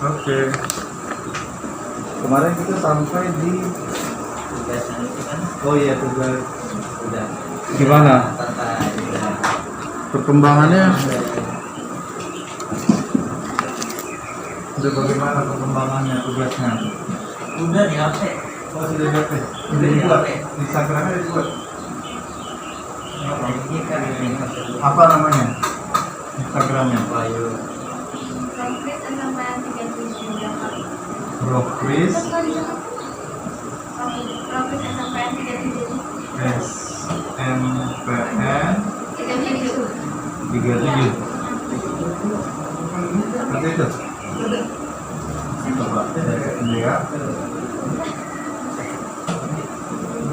Oke. Kemarin kita sampai di Tugasan itu kan oh iya tugas. udah Gimana udah perkembangannya? Udah bagaimana perkembangannya tugasnya? udah di HP. Oh sudah dapat. Udah dibuat. Instagramnya dibuat. Ini kan ini Apa namanya? Instagramnya? Bayu Brokris SMPN 37. Seperti itu. Coba lihat.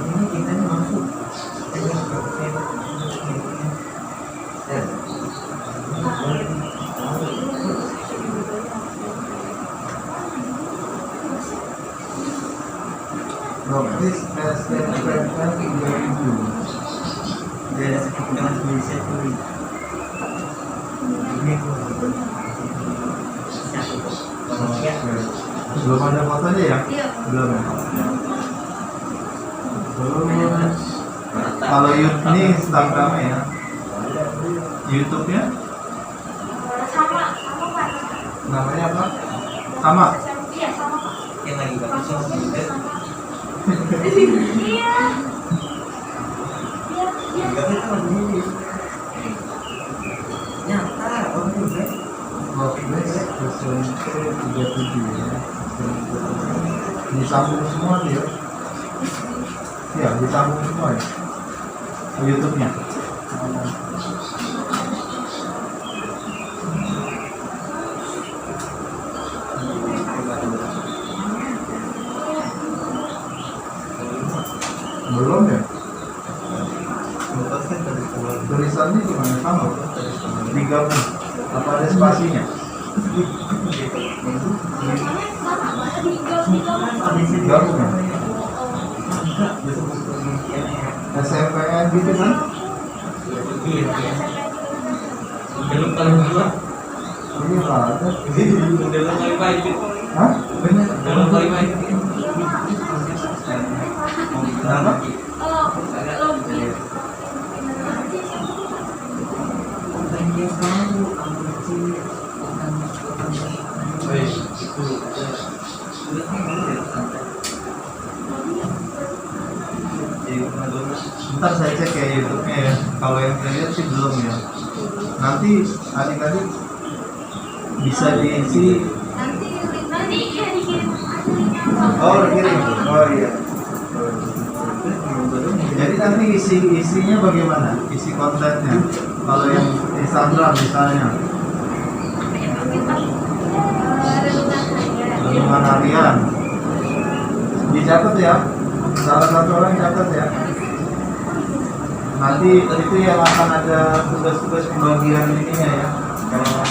ini kita masuk Brokris SMPN 37. dari sekitar Indonesia tuh ini Belum ada fotonya ya? Iya. Belum ya? Terus kalau YouTube ini Instagramnya ya? YouTube-nya Sama Pak. namanya apa? Sama? Iya, sama Pak. yang lagi pakai sosial media Iya. Iya. juga kan ini nyata orang juga Brokris SMP 37 ya. Disambung semua dia. Iya, disambung semua ya. YouTube-nya. Belum ya? Tulisannya gimana sama? Digabung. Apa ada spasinya? Gabung ya? SMPN gitu kan? belum kalau dua Ini nggak ada. dalam kali baik Hah? Bener? dalam kali baik Kenapa? Ntar saya cek ya YouTube-nya ya. Kalau yang saya lihat sih belum ya. Nanti adik-adik bisa diisi. Nanti ya dikirim. Oh, dikirim. Oh iya. Jadi nanti isinya bagaimana? Isi kontennya. Kalau yang Instagram misalnya, renungan harian. Dicatat ya. Salah satu orang catat ya. Nanti itu yang akan ada tugas-tugas pembagian ininya ya. Kalau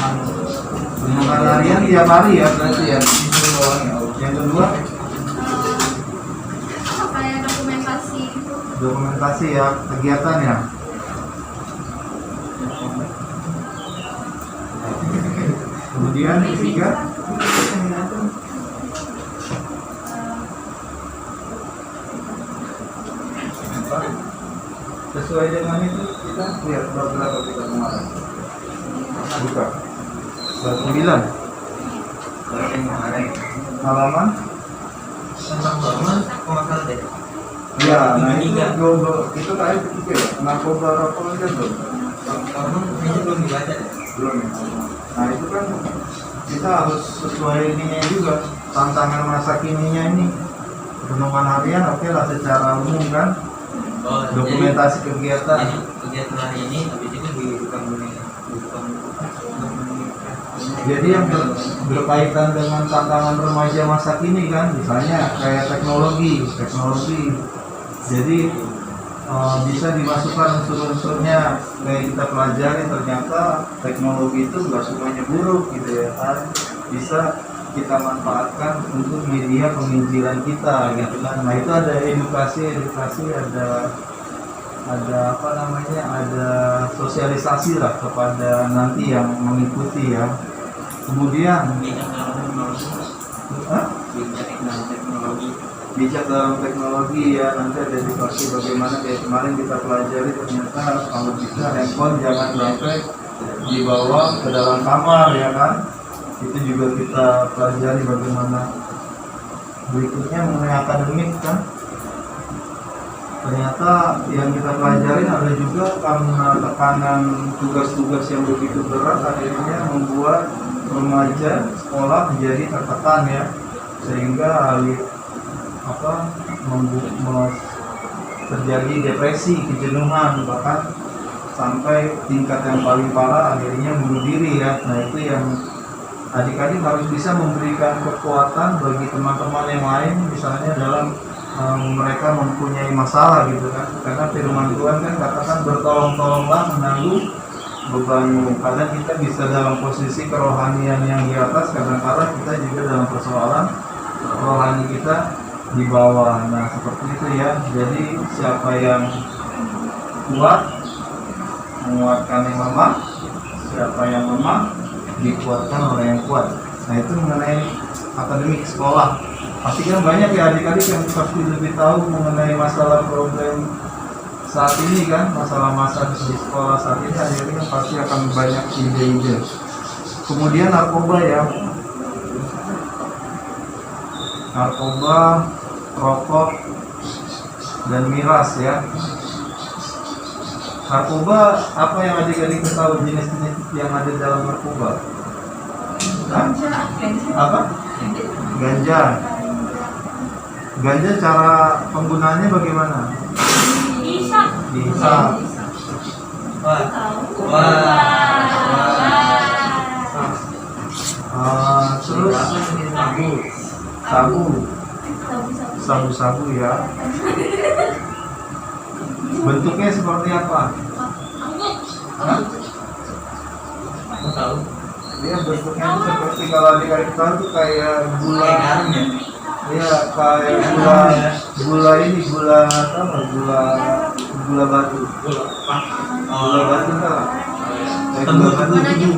renungan harian tiap hari ya berarti ya. Itu doang ya. Yang kedua Kayak dokumentasi. dokumentasi ya, kegiatan ya. Kemudian ketiga sesuai dengan itu kita lihat berapa kita kemarin buka 9 halaman tentang bangun pemakan deh ya. Nah itu tadi ketiga ya, narkoba rokok aja tuh bangun ini belum dibaca deh belum ya. Nah itu kan kita harus sesuai ininya juga, tantangan masa kininya ini. Renungan harian oke lah secara umum kan, dokumentasi kegiatan. jadi kegiatan hari ini habis itu bukan Jadi yang berkaitan dengan tantangan remaja masa kini kan, misalnya kayak teknologi. Jadi bisa dimasukkan unsur-unsurnya kayak kita pelajari, ternyata teknologi itu nggak semuanya buruk gitu ya kan, bisa kita manfaatkan untuk media penginjilan kita gitu kan. Nah itu ada edukasi, ada apa namanya, ada sosialisasi lah kepada nanti yang mengikuti ya. Kemudian Hah? bijak dalam teknologi. Bijak dalam teknologi ya, nanti ada edukasi bagaimana kayak kemarin kita pelajari ternyata kalau bisa handphone jangan sampai dibawa ke dalam kamar ya kan. Itu juga kita pelajari bagaimana. Berikutnya mengenai akademik kan, ternyata yang kita pelajari ada juga karena tekanan tugas-tugas yang begitu berat akhirnya membuat remaja sekolah menjadi tertekan ya, sehingga terjadi depresi, kejenuhan, bahkan sampai tingkat yang paling parah akhirnya bunuh diri ya. Nah itu yang adik-adik harus bisa memberikan kekuatan bagi teman-teman yang lain, misalnya dalam mereka mempunyai masalah gitu kan, karena firman Tuhan kan katakan bertolong-tolonglah menanggung bebanmu. Kadang kita bisa dalam posisi kerohanian yang di atas, kadang-kadang kita juga dalam persoalan rohani kita di bawah. Nah seperti itu ya. Jadi siapa yang kuat menguatkan yang lemah, siapa yang lemah dikuatkan oleh yang kuat. Nah itu mengenai akademik sekolah. Pasti kan banyak ya adik-adik yang pasti lebih tahu mengenai masalah problem saat ini kan, masalah-masalah di sekolah saat ini adik-adik kan pasti akan banyak ide-ide. Kemudian narkoba ya, narkoba, rokok, dan miras ya. Narkoba, apa yang adik-adik tahu jenis-jenis yang ada dalam narkoba? Hah? Apa? Ganja. Ganja cara penggunaannya bagaimana? Dihisap. Dihisap. Wah, Tahu. Terus sabu, sabu-sabu ya. Bentuknya seperti apa? Hah? aku tahu. Dia bentuknya itu seperti kalau adik-adik tahu itu kayak gula. Kayak garam ya. Iya, kayak gula ini, gula apa? Gula batu. Gula batu kan? Kayak gula batu itu.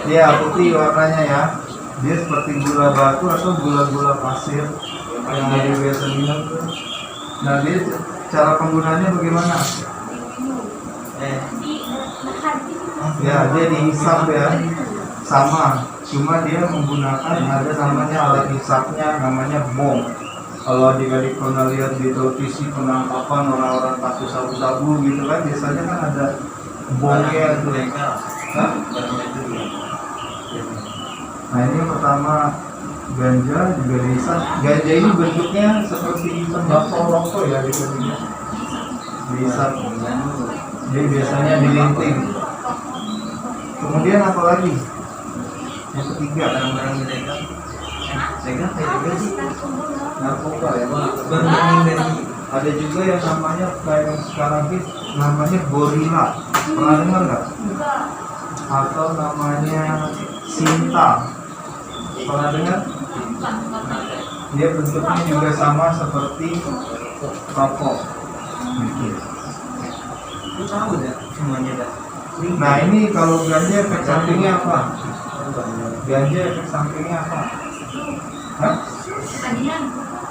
Iya, putih warnanya ya. Dia seperti gula batu atau gula-gula pasir yang ada biasa minum tuh. Nah, dia cara penggunaannya bagaimana? Ya, dia dihisap ya. Sama, cuma dia menggunakan ada namanya alat hisapnya, namanya bom. Kalau adik-adik pernah lihat di televisi penangkapan orang-orang kasus sabu-sabu gitu kan, biasanya kan ada bomnya tuh. Hah? Nah ini yang pertama, ganja juga dihisap. Ganja ini bentuknya seperti tembakau rokok ya adik-adiknya. Dihisap. Jadi biasanya dilinting. Kemudian apa lagi? Yang ketiga, barang-barang ilegal. Ilegal kayak juga sih. narkoba ya. Barang dari Ada juga yang namanya kayak sekarang ini namanya gorila. Pernah dengar nggak? Atau namanya sinta. Pernah dengar? Dia bentuknya juga sama seperti rokok. Gitu. aku tahu dah semuanya dah. Nah ini kalau ganja efek sampingnya apa? Ganja efek sampingnya apa? Hah?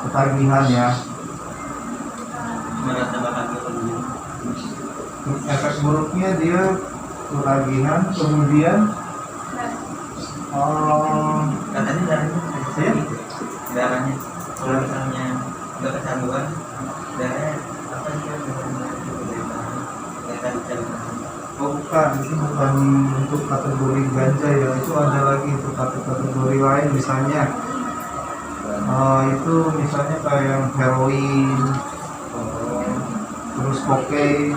Ketagihan ya. Merasa bakal kepedulian. Efek buruknya dia ketagihan, kemudian Katanya darahnya Ya? darahnya kalau misalnya udah kecanduan darahnya apa sih yang kayak tadi cerita. oh bukan, itu bukan untuk kategori ganja ya, itu ada lagi untuk kategori lain misalnya itu misalnya kayak heroin, terus kokain.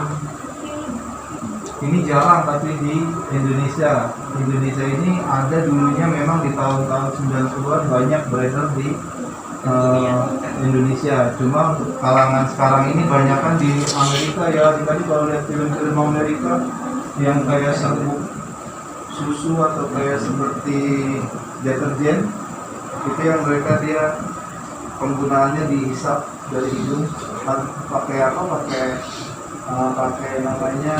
Ini jarang tapi di Indonesia. Indonesia ini ada dulunya memang di tahun-tahun 90-an banyak beredar di Indonesia. Cuma untuk kalangan sekarang ini banyakkan di Amerika ya. Tadi kalau lihat film-film Amerika yang kayak serbuk susu atau kayak seperti deterjen, itu yang mereka dia penggunaannya dihisap dari hidung pakai apa? Pakai namanya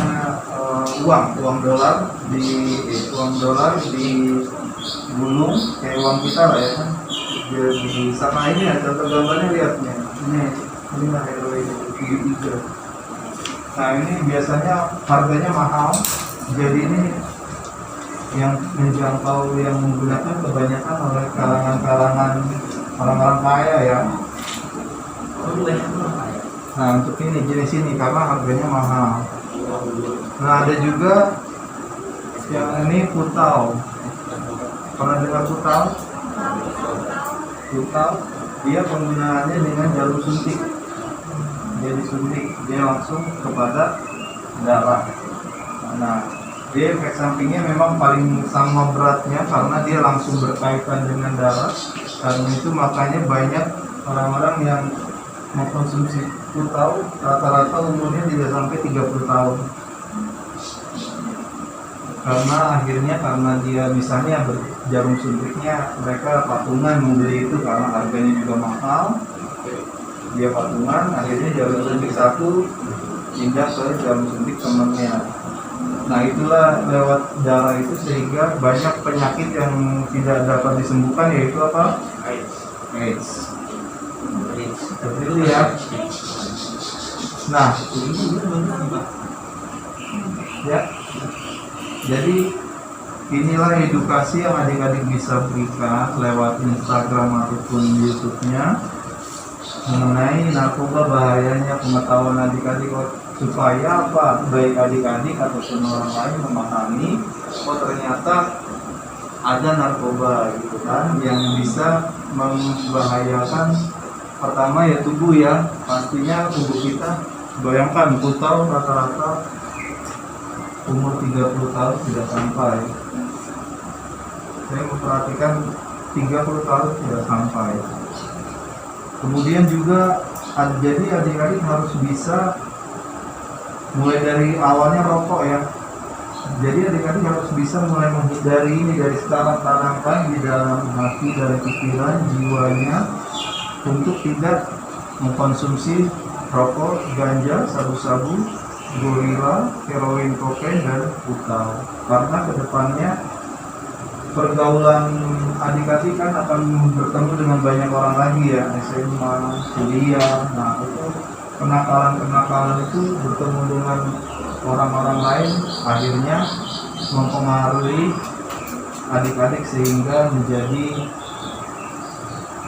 uang dolar digulung kayak uang kita lah ya kan, Jadi sama ini ya, contoh gambarnya lihat nih. Ini mah heroin gigi 3. Nah ini biasanya harganya mahal. Jadi ini yang menjangkau yang menggunakan kebanyakan oleh kalangan-kalangan orang-orang kaya ya. Oh, banyak apa ya? Nah untuk ini jenis ini karena harganya mahal. Nah ada juga yang ini putau. Pernah dengar putau? Putau dia penggunaannya dengan jarum suntik. Dia disuntik, dia langsung kepada darah. Nah, dia efek sampingnya memang paling sama beratnya karena dia langsung berkaitan dengan darah. Karena itu makanya banyak orang-orang yang mengkonsumsi putau rata-rata umurnya tidak sampai 30 tahun. Karena dia misalnya jarum suntiknya mereka patungan membeli itu karena harganya juga mahal. Dia patungan, akhirnya jarum suntik satu pindah ke jarum suntik temannya. Nah itulah lewat darah itu sehingga banyak penyakit yang tidak dapat disembuhkan, yaitu apa? AIDS. Seperti itu ya. Nah, ya. Jadi inilah edukasi yang adik-adik bisa berikan lewat Instagram ataupun YouTube-nya mengenai narkoba, bahayanya, pengetahuan adik-adik supaya apa, baik adik-adik ataupun orang lain memahami oh ternyata ada narkoba gitu kan yang bisa membahayakan. Pertama ya tubuh ya, pastinya tubuh kita. Bayangkan putau rata-rata umur 30 tahun tidak sampai. Saya memperhatikan 30 tahun tidak sampai. Kemudian juga jadi adik-adik harus bisa mulai dari awalnya rokok ya. Jadi adik-adik harus bisa mulai menghindari ini dari sekarang, tanamkan di dalam hati dan pikiran jiwanya untuk tidak mengkonsumsi rokok, ganja, sabu-sabu, gorila, heroin, kokain, dan putau. Karena kedepannya pergaulan adik-adik kan akan bertemu dengan banyak orang lagi ya, SMA, kuliah. Nah itu kenakalan-kenakalan itu bertemu dengan orang-orang lain akhirnya mempengaruhi adik-adik sehingga menjadi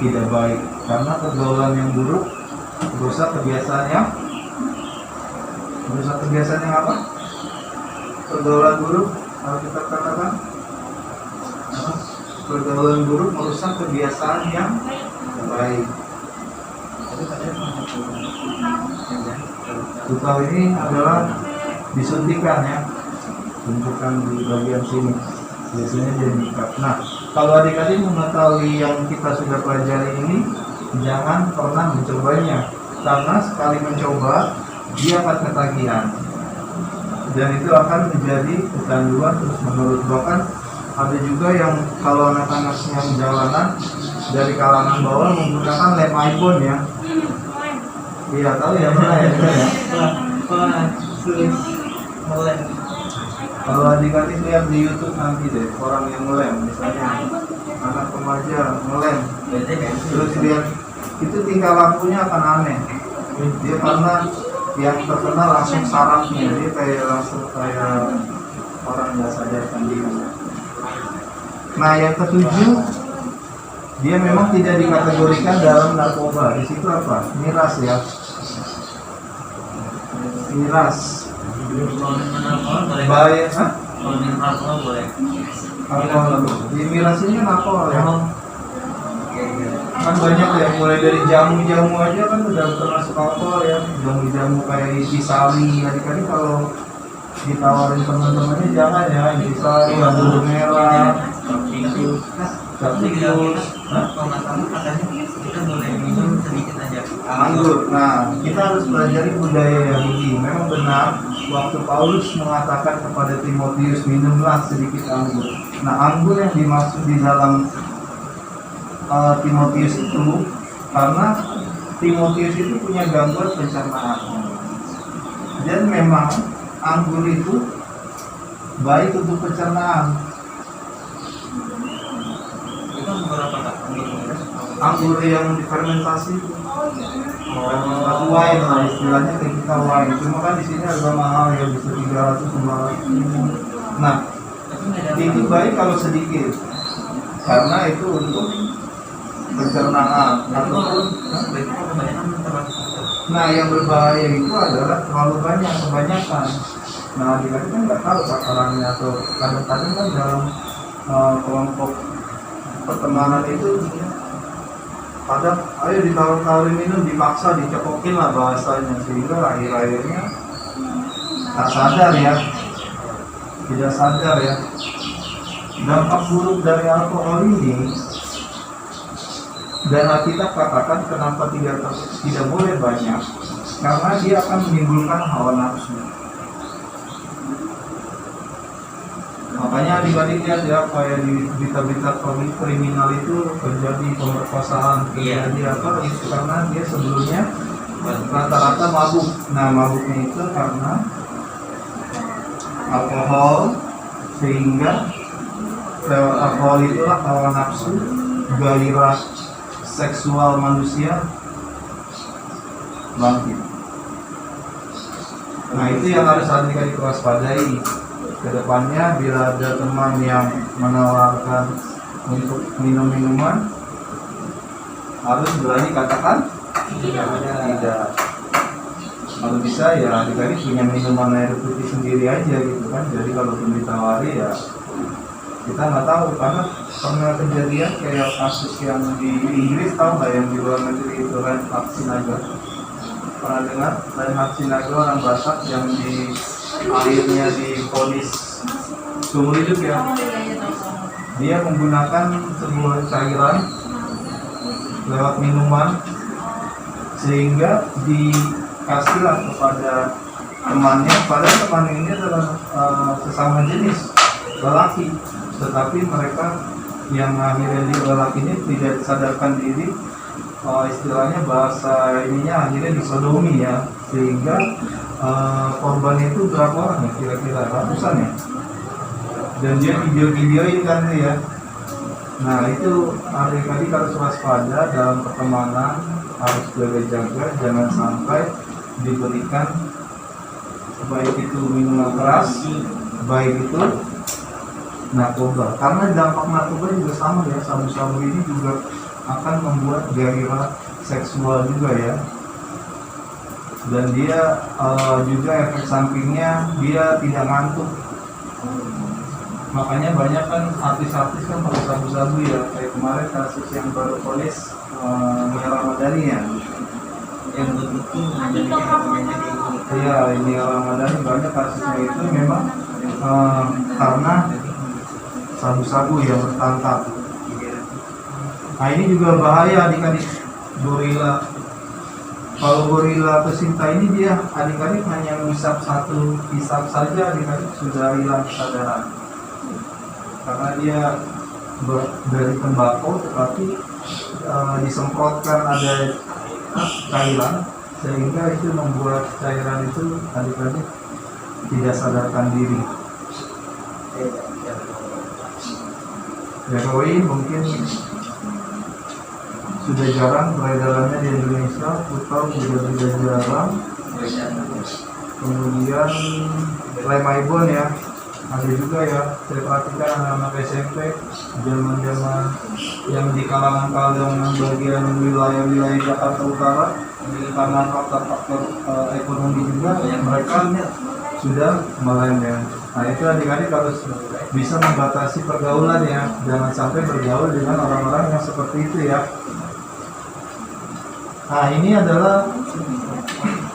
tidak baik. Karena pergaulan yang buruk merusak kebiasaannya. Merusak kebiasaannya apa? Pergaulan buruk kalau kita katakan pergaulan buruk merusak kebiasaan yang baik. Putau ini adalah disuntikan ya, suntikan di bagian sini, biasanya dia diikat. Nah, kalau adik-adik mengetahui yang kita sudah pelajari ini, jangan pernah mencobanya, karena sekali mencoba dia akan ketagihan, dan itu akan menjadi kecanduan terus menerus. Bahkan ada juga yang kalau anak-anaknya jalanan dari kalangan bawah menggunakan lem iPhone ya. Iya tahu ya mana ya? Kalau adik-adik lihat di YouTube nanti deh orang yang ngelem, misalnya anak remaja ngelem, terus lihat itu tingkah lakunya akan aneh. Dia karena yang terkenal langsung sarafnya, dia langsung kayak orang nggak sadarkan diri. Nah yang ketujuh, dia memang tidak dikategorikan dalam narkoba. Di situ apa? Miras ya. Miras. Bahaya, hah? Kalau minum alkohol boleh. Alkohol. Di miras ini kan alkohol ya. Kan banyak ya, mulai dari jamu-jamu aja kan udah termasuk alkohol ya. Jamu-jamu kayak intisari. Adik-adik kalau ditawarin teman-temannya jangan ya, intisari, anggur merah, captikus. Kalau nggak salah katanya kita boleh minum sedikit aja. Anggur. Nah, kita harus pelajari budaya Yahudi. Memang benar waktu Paulus mengatakan kepada Timotius minumlah sedikit anggur. Nah, anggur yang dimaksud di dalam Timotius itu karena Timotius itu punya gangguan pencernaan. Dan memang anggur itu baik untuk pencernaan. Itu beberapa tak anggur merah. anggur yang difermentasi. Oh iya. Atau wine lah istilahnya kayak kita wine. Cuma kan di sini agak mahal ya, bisa 300 500. Nah, Tapi nggak ada itu baik kalau sedikit karena itu untuk pencernaan ataupun baik itu kebanyakan terlalu sakit. nah yang berbahaya itu adalah terlalu banyak kebanyakan. Nah kita kan nggak tahu takarannya atau kadang-kadang kan dalam kelompok pertemanan itu kadang ayo ditawar-tawarin minum dipaksa dicekokin lah bahasanya sehingga akhir-akhirnya tak sadar ya, tidak sadar ya. Dampak buruk dari alkohol ini dan Alkitab katakan kenapa tidak boleh banyak, karena dia akan menimbulkan hawa nafsu. Makanya adik-adik lihat ya, kayak di berita-berita kriminal itu terjadi pemerkosaan, terjadi apa itu karena dia sebelumnya rata-rata mabuk. Nah mabuknya itu karena alkohol, sehingga lewat alkohol itulah hawa nafsu, gairah seksual manusia bangkit. Nah itu yang harus adik-adik waspadai. Kedepannya bila ada teman yang menawarkan untuk minum-minuman, harus berani katakan tidak. Kalau bisa ya adik-adik punya minuman air putih sendiri aja gitu kan. Jadi kalau ditawari ya kita nggak tahu, karena pernah kejadian kayak kasus yang di Inggris, tahu nggak, yang di luar negeri itu Reinhard Sinaga. Pernah dengar Reinhard Sinaga, orang Batak yang di akhirnya divonis seumur hidup ya. Dia menggunakan sebuah cairan lewat minuman sehingga dikasihlah kepada temannya, padahal teman ini adalah sesama jenis lelaki, tetapi mereka yang akhirnya di lelaki ini tidak sadarkan diri, istilahnya bahasa ininya akhirnya disodomi ya, sehingga korban itu berapa orang ya, kira-kira ratusan ya, dan dia video-videoin kan ya. Nah itu adik-adik harus waspada dalam pertemanan, harus jaga-jaga, jangan sampai diberikan baik itu minuman keras, baik itu narkoba, karena dampak narkoba juga sama ya. Sabu-sabu ini juga akan membuat gairah seksual juga ya, dan dia juga efek sampingnya dia tidak ngantuk. Makanya banyak kan artis-artis kan pakai sabu-sabu ya, kayak kemarin kasus yang baru polis Nia Ramadhani ya, yang betul menjadi dokumennya di iya ini Ramadhani, banyak kasusnya itu memang karena sabu-sabu yang bertantang. Nah ini juga bahaya adik-adik. Gorila, kalau gorila pecinta ini dia adik-adik hanya menghisap satu hisap saja, adik-adik sudah hilang kesadaran, karena dia dari tembakau tetapi disemprotkan ada cairan, sehingga itu membuat cairan itu adik-adik tidak sadarkan diri. Heroin mungkin sudah jarang peredarannya di Indonesia, putar juga sudah jarang. Kemudian lemaibon ya, ada juga ya. Saya perhatikan anak-anak SMP zaman-zaman yang di kalangan bagian wilayah-wilayah Jakarta Utara, karena faktor-faktor ekonomi juga, mereka sudah melem ya. Nah itu adik-adik harus bisa membatasi pergaulan ya, jangan sampai bergaul dengan orang-orang yang seperti itu ya. Nah ini adalah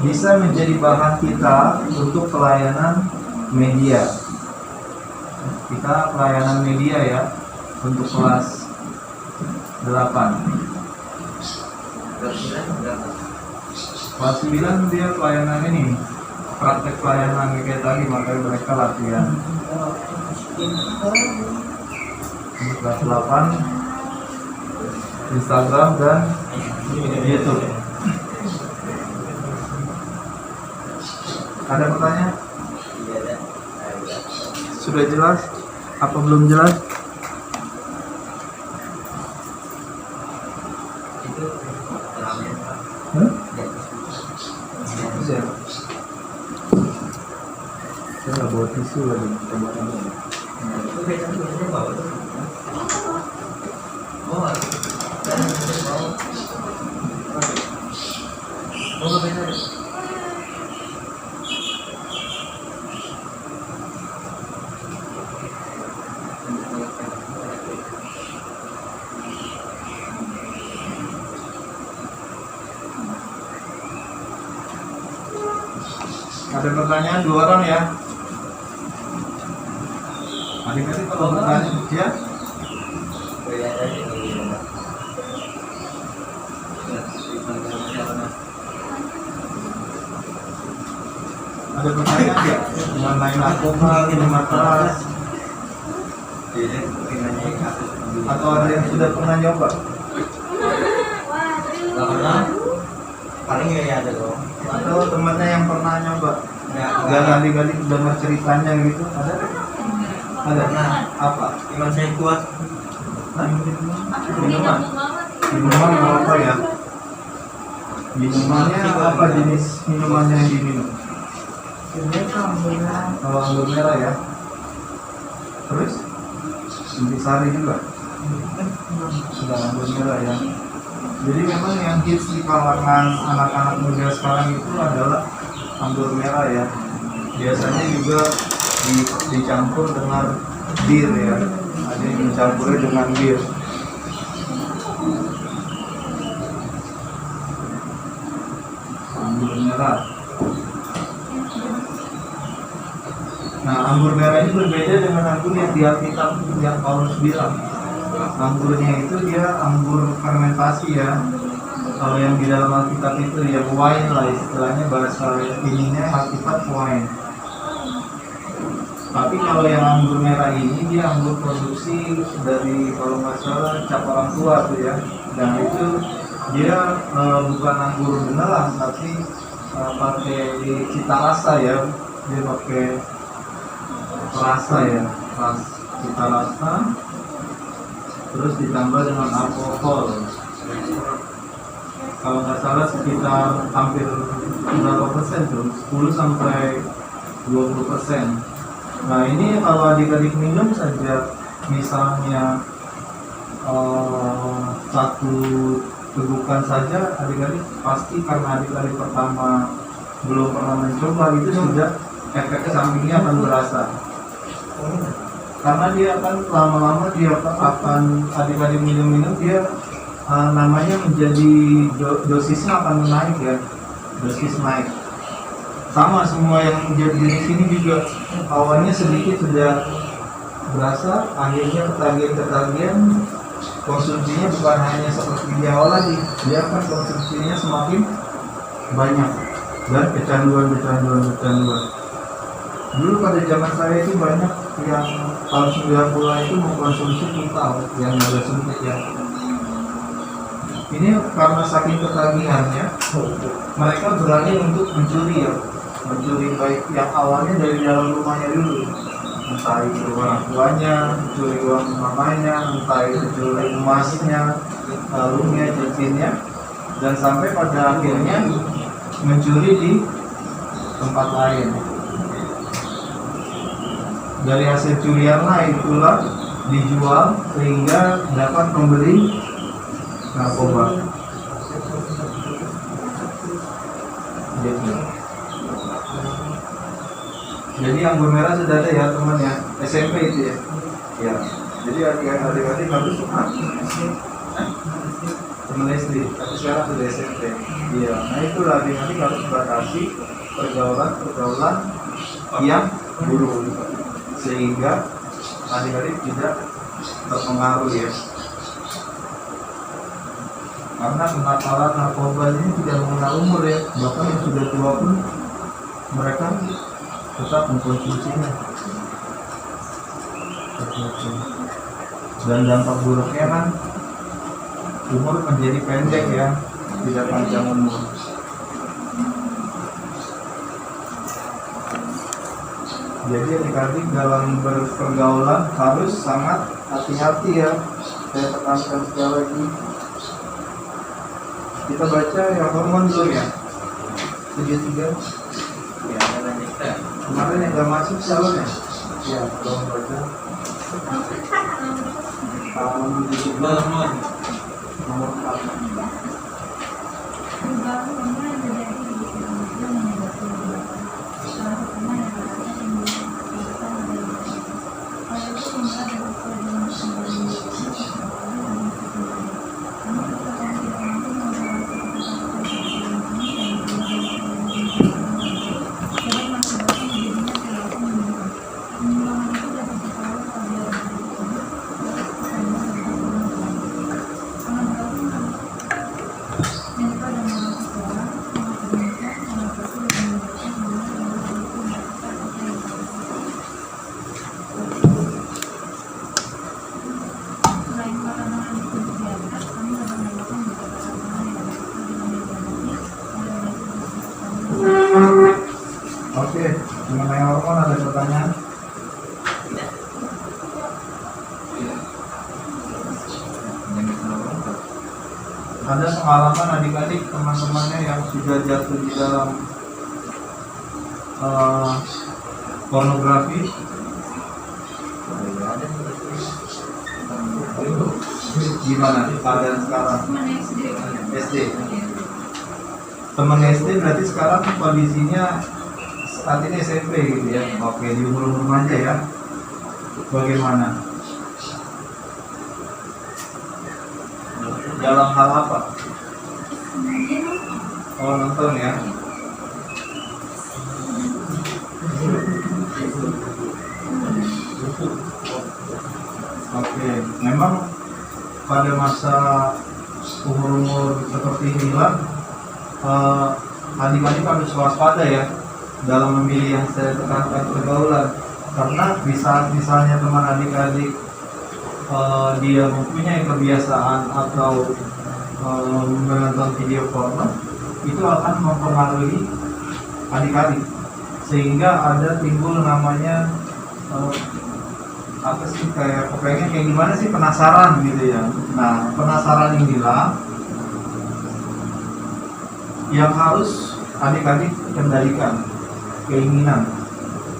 bisa menjadi bahan kita untuk pelayanan media. Kita pelayanan media ya, untuk kelas 8. Kelas 9 dia pelayanan ini, praktek pelayanan kayak tadi, makanya mereka latihan. Kelas 8 Instagram dan YouTube. Ada pertanyaan? Sudah jelas? Apa belum jelas? itu rame Pak. Hmm? Di atas itu. Bisa. Saya nggak bawa tisu lagi. Coba kamu. Nah, itu biasanya bawa tuh. Oh, dan bawa. Oh, nggak beda. Ada pertanyaan 2 orang ya. Adik-adik kalau bertanya ya. Beda aja. Ada pertanyaan ya mengenai narkoba, minuman keras, Jadi pengennya kasus atau ada yang sudah pernah nyoba? nggak pernah. Paling ya ada dong. Atau temannya yang pernah nyoba? Nggak Dan adik-adik dengar ceritanya gitu ada? Ada. Pernah. Apa? Iman saya kuat. Hah? Minuman. Minuman apa ya? Minumannya apa jenis minumannya yang diminum? Kalau anggur merah ya. Terus? Intisari juga. Sudah anggur merah ya. Jadi memang yang hits di kalangan anak-anak muda sekarang itu adalah anggur merah ya. Biasanya juga dicampur dengan bir ya. Ada yang dicampurnya dengan bir. Anggur merah. Nah, anggur merah ini berbeda dengan anggur yang di Alkitab yang Paulus bilang. Anggurnya itu dia anggur fermentasi ya. Kalau yang di dalam Alkitab itu ya wine lah istilahnya, bahasa ininya Alkitab wine. Tapi kalau yang anggur merah ini dia anggur produksi dari kalau nggak salah cap orang tua tuh ya. Dan itu dia bukan anggur beneran tapi pakai cita rasa ya. Dia pakai rasa ya, cita rasa. Terus ditambah dengan alkohol. Kalau nggak salah sekitar hampir berapa persen tuh? 10 sampai 20%. Nah ini kalau adik-adik minum saja, misalnya satu tegukan saja, adik-adik pasti karena adik-adik pertama belum pernah mencoba itu sudah efek sampingnya akan berasa. Karena dia akan lama-lama dia akan adik-adik minum-minum dia namanya menjadi dosisnya akan naik ya, dosis naik. Sama semua yang jadi di sini juga awalnya sedikit sudah berasa, akhirnya ketagihan konsumsinya bukan hanya seperti di awal lagi, dia akan konsumsinya semakin banyak dan kecanduan. Dulu pada zaman saya itu banyak yang tahun 90-an itu mengkonsumsi total yang ada suntik ya. Ini karena saking ketagihannya, mereka berani untuk mencuri ya, mencuri baik yang awalnya dari dalam rumahnya dulu, entah itu orang tuanya, mencuri uang mamanya, entah itu mencuri emasnya, kalungnya, cincinnya, dan sampai pada akhirnya mencuri di tempat lain. Dari hasil curian itulah dijual sehingga dapat membeli narkoba. Jadi anggur merah sudah ada ya teman ya, SMP itu ya. Ya. Jadi adik-adik harus teman SD, tapi sekarang sudah SMP. Iya. Nah itulah adik-adik harus batasi pergaulan yang buruk sehingga adik-adik tidak terpengaruh ya. Karena kenakalan narkoba ini tidak mengenal umur ya, bahkan yang sudah tua pun mereka tetap mengkonsumsinya. Dan dampak buruknya kan umur menjadi pendek ya, tidak panjang umur. Jadi adik-adik dalam berpergaulan harus sangat hati-hati ya. Saya tekankan sekali lagi. Kita baca yang hormon dulu ya. 73. Ya, ada lanjutkan. Kemarin yang nggak masuk calon ya? Ya, tolong baca. Halaman 72 Hormon. nomor 4. Oke, mengenai hormon ada pertanyaan? Tidak. Ada pengalaman adik-adik teman-temannya yang sudah jatuh di dalam pornografi? Ada. Gimana keadaan sekarang? SD. Teman SD berarti sekarang kondisinya saat ini SMP gitu ya? Oke, di umur remaja ya? Bagaimana? Dalam hal apa? Oh, nonton ya? Oke, memang pada masa umur-umur seperti inilah adik-adik harus waspada ya dalam memilih yang saya tekankan pergaulan, karena di saat misalnya teman adik-adik dia mempunyai kebiasaan atau menonton video porno, itu akan mempengaruhi adik-adik sehingga ada timbul namanya apa sih, kayak kepengen kayak gimana sih, penasaran gitu ya. Nah, penasaran inilah yang harus adik-adik kendalikan, keinginan.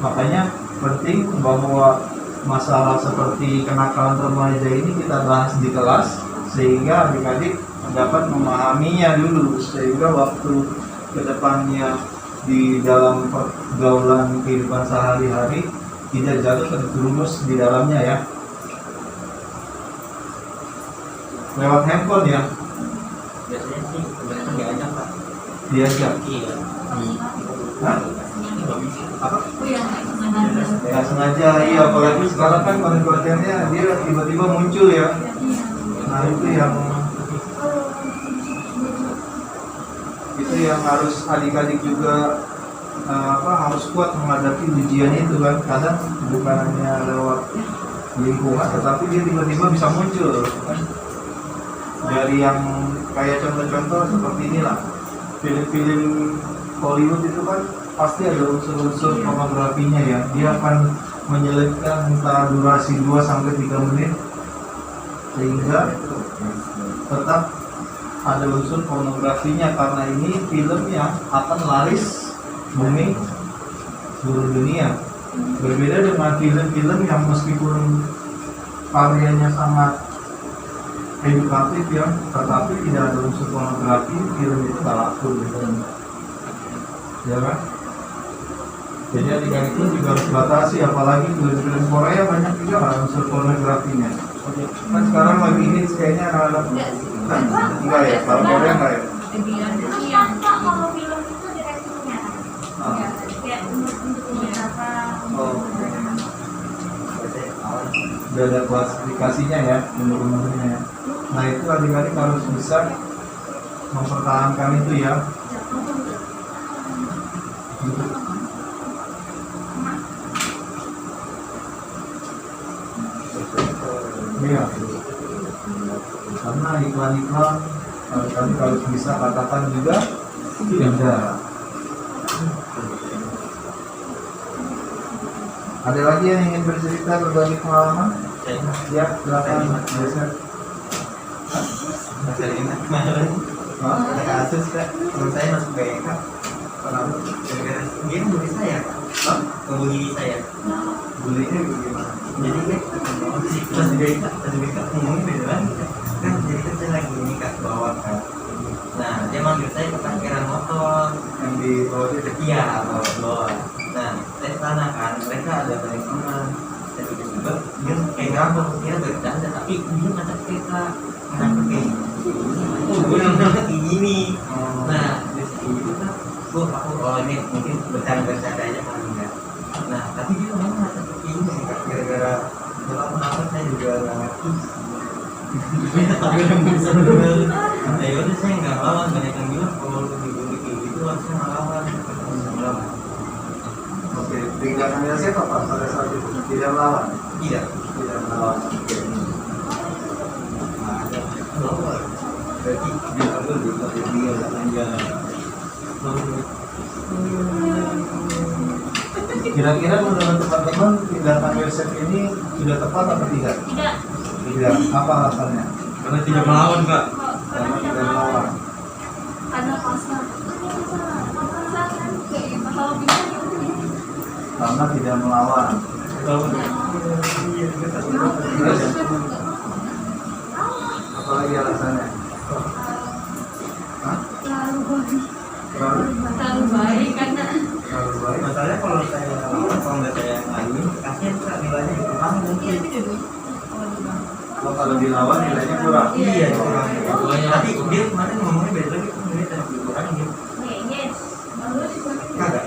Makanya penting bahwa masalah seperti kenakalan remaja ini kita bahas di kelas sehingga adik-adik dapat memahaminya dulu, sehingga waktu kedepannya di dalam pergaulan kehidupan sehari-hari tidak jatuh terjerumus di dalamnya ya. Lewat handphone ya? Biasanya sih kebanyakan nggak ada, Pak. Diajak. Iya. Hah? Nggak bisa. Apa? Ya sengaja, iya, apalagi sekarang kan konten-kontennya dia tiba-tiba muncul ya. Nah itu yang harus adik-adik juga harus kuat menghadapi ujian itu kan. Kadang bukan hanya lewat lingkungan, tetapi dia tiba-tiba bisa muncul kan. Dari yang kayak contoh-contoh seperti inilah, film-film Hollywood itu kan pasti ada unsur-unsur pornografinya ya. Dia akan menyelipkan entah durasi 2-3 menit sehingga tetap ada unsur pornografinya, karena ini film yang akan laris booming seluruh dunia. Berbeda dengan film-film yang meskipun karyanya sangat edukatif ya, tetapi tidak ada unsur pornografi, film itu gak laku gitu. Ya kan? Jadi adik-adik itu juga harus batasi, apalagi film-film Korea banyak juga kan unsur pornografinya. Kan sekarang lagi ini kayaknya anak-anak enggak ya, kalau Korea enggak ya? Pak, kalau film itu direkturnya kan? Kayak untuk apa? Udah ada klasifikasinya ya, umur-umurnya ya. Nah itu adik-adik harus bisa mempertahankan itu ya. Iya. Karena iklan-iklan kami harus bisa katakan juga tidak. Ada lagi yang ingin bercerita berbagi pengalaman? Ya, silakan. Biasa. Masih ingat kemarin Ada kasus kak, teman saya masuk BK. Kenapa? Gara-gara dia ngebully saya kak. Ngebully saya. Bulinya gimana? Jadi kan pas di BK ngomongnya beda lagi kak. Kan jadi kan saya lagi ini kak bawa kak. Nah dia manggil saya ke parkiran motor yang di bawah itu. iya bawa. Nah saya ke sana kan, mereka ada balik teman. Dan tiba-tiba dia kayak ngambek, dia bercanda tapi dia ngajak kita kayak gue yang kayak gini. Nah dari situ kan aku ini mungkin bercanda aja kali ya. Nah tapi dia memang ngajak kayak gini kak, gara-gara kenapa saya juga nggak ngerti. Tapi yang bisa bener. Nah yaudah saya nggak lawan, banyak yang bilang kalau dibully kayak gitu harusnya nggak lawan. Oke, tindakannya siapa Pak pada saat itu? Tidak melawan? Tidak. Tidak melawan. Oke. Berarti dia perlu dia aja. Kira-kira menurut teman-teman tindakan Yosef ini sudah tepat atau tidak? Tidak. Tidak. Apa alasannya? Karena tidak melawan kak. Karena tidak melawan. Karena pasal. Kalau bisa Karena tidak melawan. Terus apa lagi alasannya? Hah? terlalu baik karena Terlalu baik. Masalahnya kalau saya lawan, kalau nggak saya lawan, kasihan kak nilainya kurang mungkin. Oh, kalau dilawan nilainya kurang. Iya kurang. Tapi dia kemarin ngomongnya beda lagi, nilai terlalu kurang gitu. yes bagus Kagak.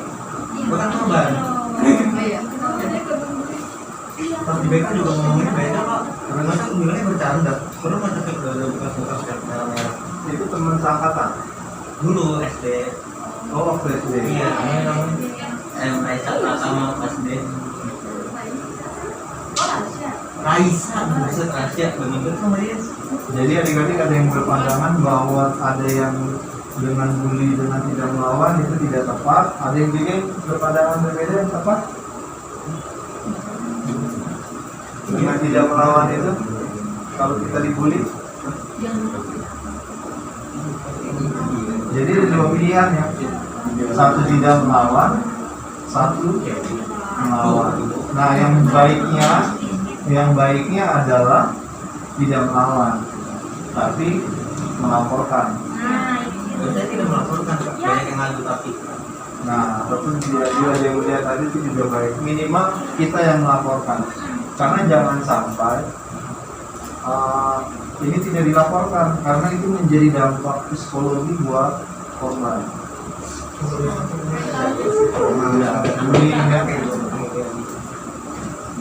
Bukan korban. Pas di BK juga ngomongnya beda kak. Masa nilainya bercanda. Perlu masa kita udah bekas-bekas kayak merah-merah. Itu teman seangkatan. Dulu SD. Oh, waktu SD. Iya, namanya Raisa sama Mas Den. Raisa, buset Raisa, bener-bener sama dia. Jadi adik-adik ada yang berpandangan bahwa ada yang dengan bully dengan tidak melawan itu tidak tepat. Ada yang juga berpandangan berbeda yang tepat. Dengan tidak melawan itu kalau kita dibully. Jadi ada dua pilihan ya. Satu tidak melawan, satu melawan. Nah, yang baiknya adalah tidak melawan, tapi melaporkan. Saya tidak melaporkan, banyak yang ngadu tapi. Nah, ataupun dia yang melihat tadi itu juga baik. Minimal kita yang melaporkan. Karena jangan sampai ini tidak dilaporkan, karena itu menjadi dampak psikologi buat korban. Bullying ya.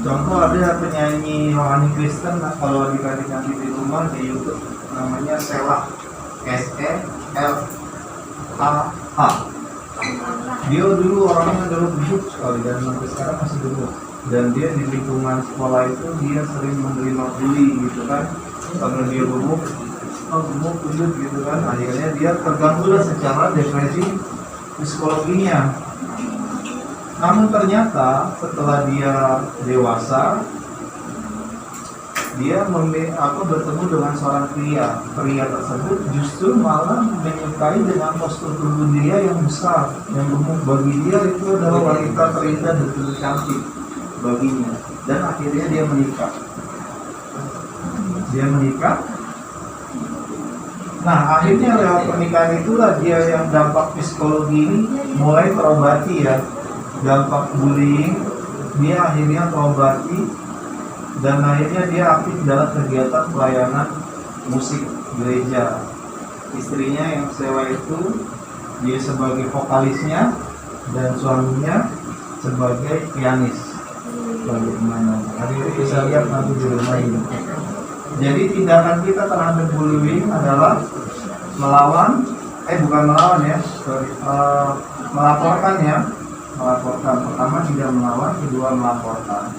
Contoh ada penyanyi rohani Kristen, nah, kalau adik-adik nanti di rumah di YouTube namanya Selah, SELAH. Dia dulu orangnya adalah gemuk sekali dan sampai sekarang masih gemuk. Dan dia di lingkungan sekolah itu dia sering menerima bully gitu kan, karena dia gemuk gendut gitu kan. Akhirnya dia terganggu secara depresi psikologinya. Namun ternyata setelah dia dewasa, dia bertemu dengan seorang pria. Pria tersebut justru malah menyukai dengan postur tubuh dia yang besar, yang gemuk. Bagi dia itu adalah wanita terindah dan cantik baginya. Dan akhirnya dia menikah. Nah, akhirnya lewat pernikahan itulah dia yang dampak psikologi ini mulai terobati ya. Dampak bullying dia akhirnya terobati dan akhirnya dia aktif dalam kegiatan pelayanan musik gereja. Istrinya yang sewa itu dia sebagai vokalisnya dan suaminya sebagai pianis, sebagai pemain. Akhirnya bisa lihat nanti di rumah ini. Jadi tindakan kita terhadap bullying adalah melaporkan ya. Melaporkan, pertama tidak melawan, kedua melaporkan.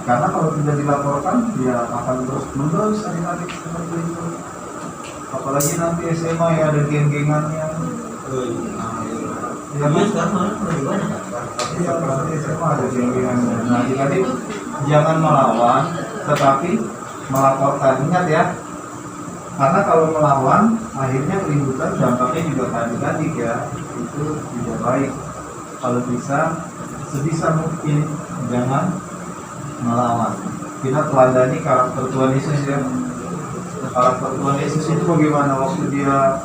Karena kalau tidak dilaporkan dia akan terus menerus adik-adik seperti itu. Apalagi nanti SMA ya ada geng-gengannya. Ya kan? Sekarang lebih banyak Ya, nanti SMA ada geng-gengannya. Nah, adik-adik jangan melawan, tetapi melaporkan. Ingat ya, Karena kalau melawan, akhirnya keributan dampaknya juga ke adik-adik ya, itu tidak baik. Kalau bisa, sebisa mungkin jangan melawan. Kita teladani karakter Tuhan Yesus ya. Karakter Tuhan Yesus itu bagaimana waktu dia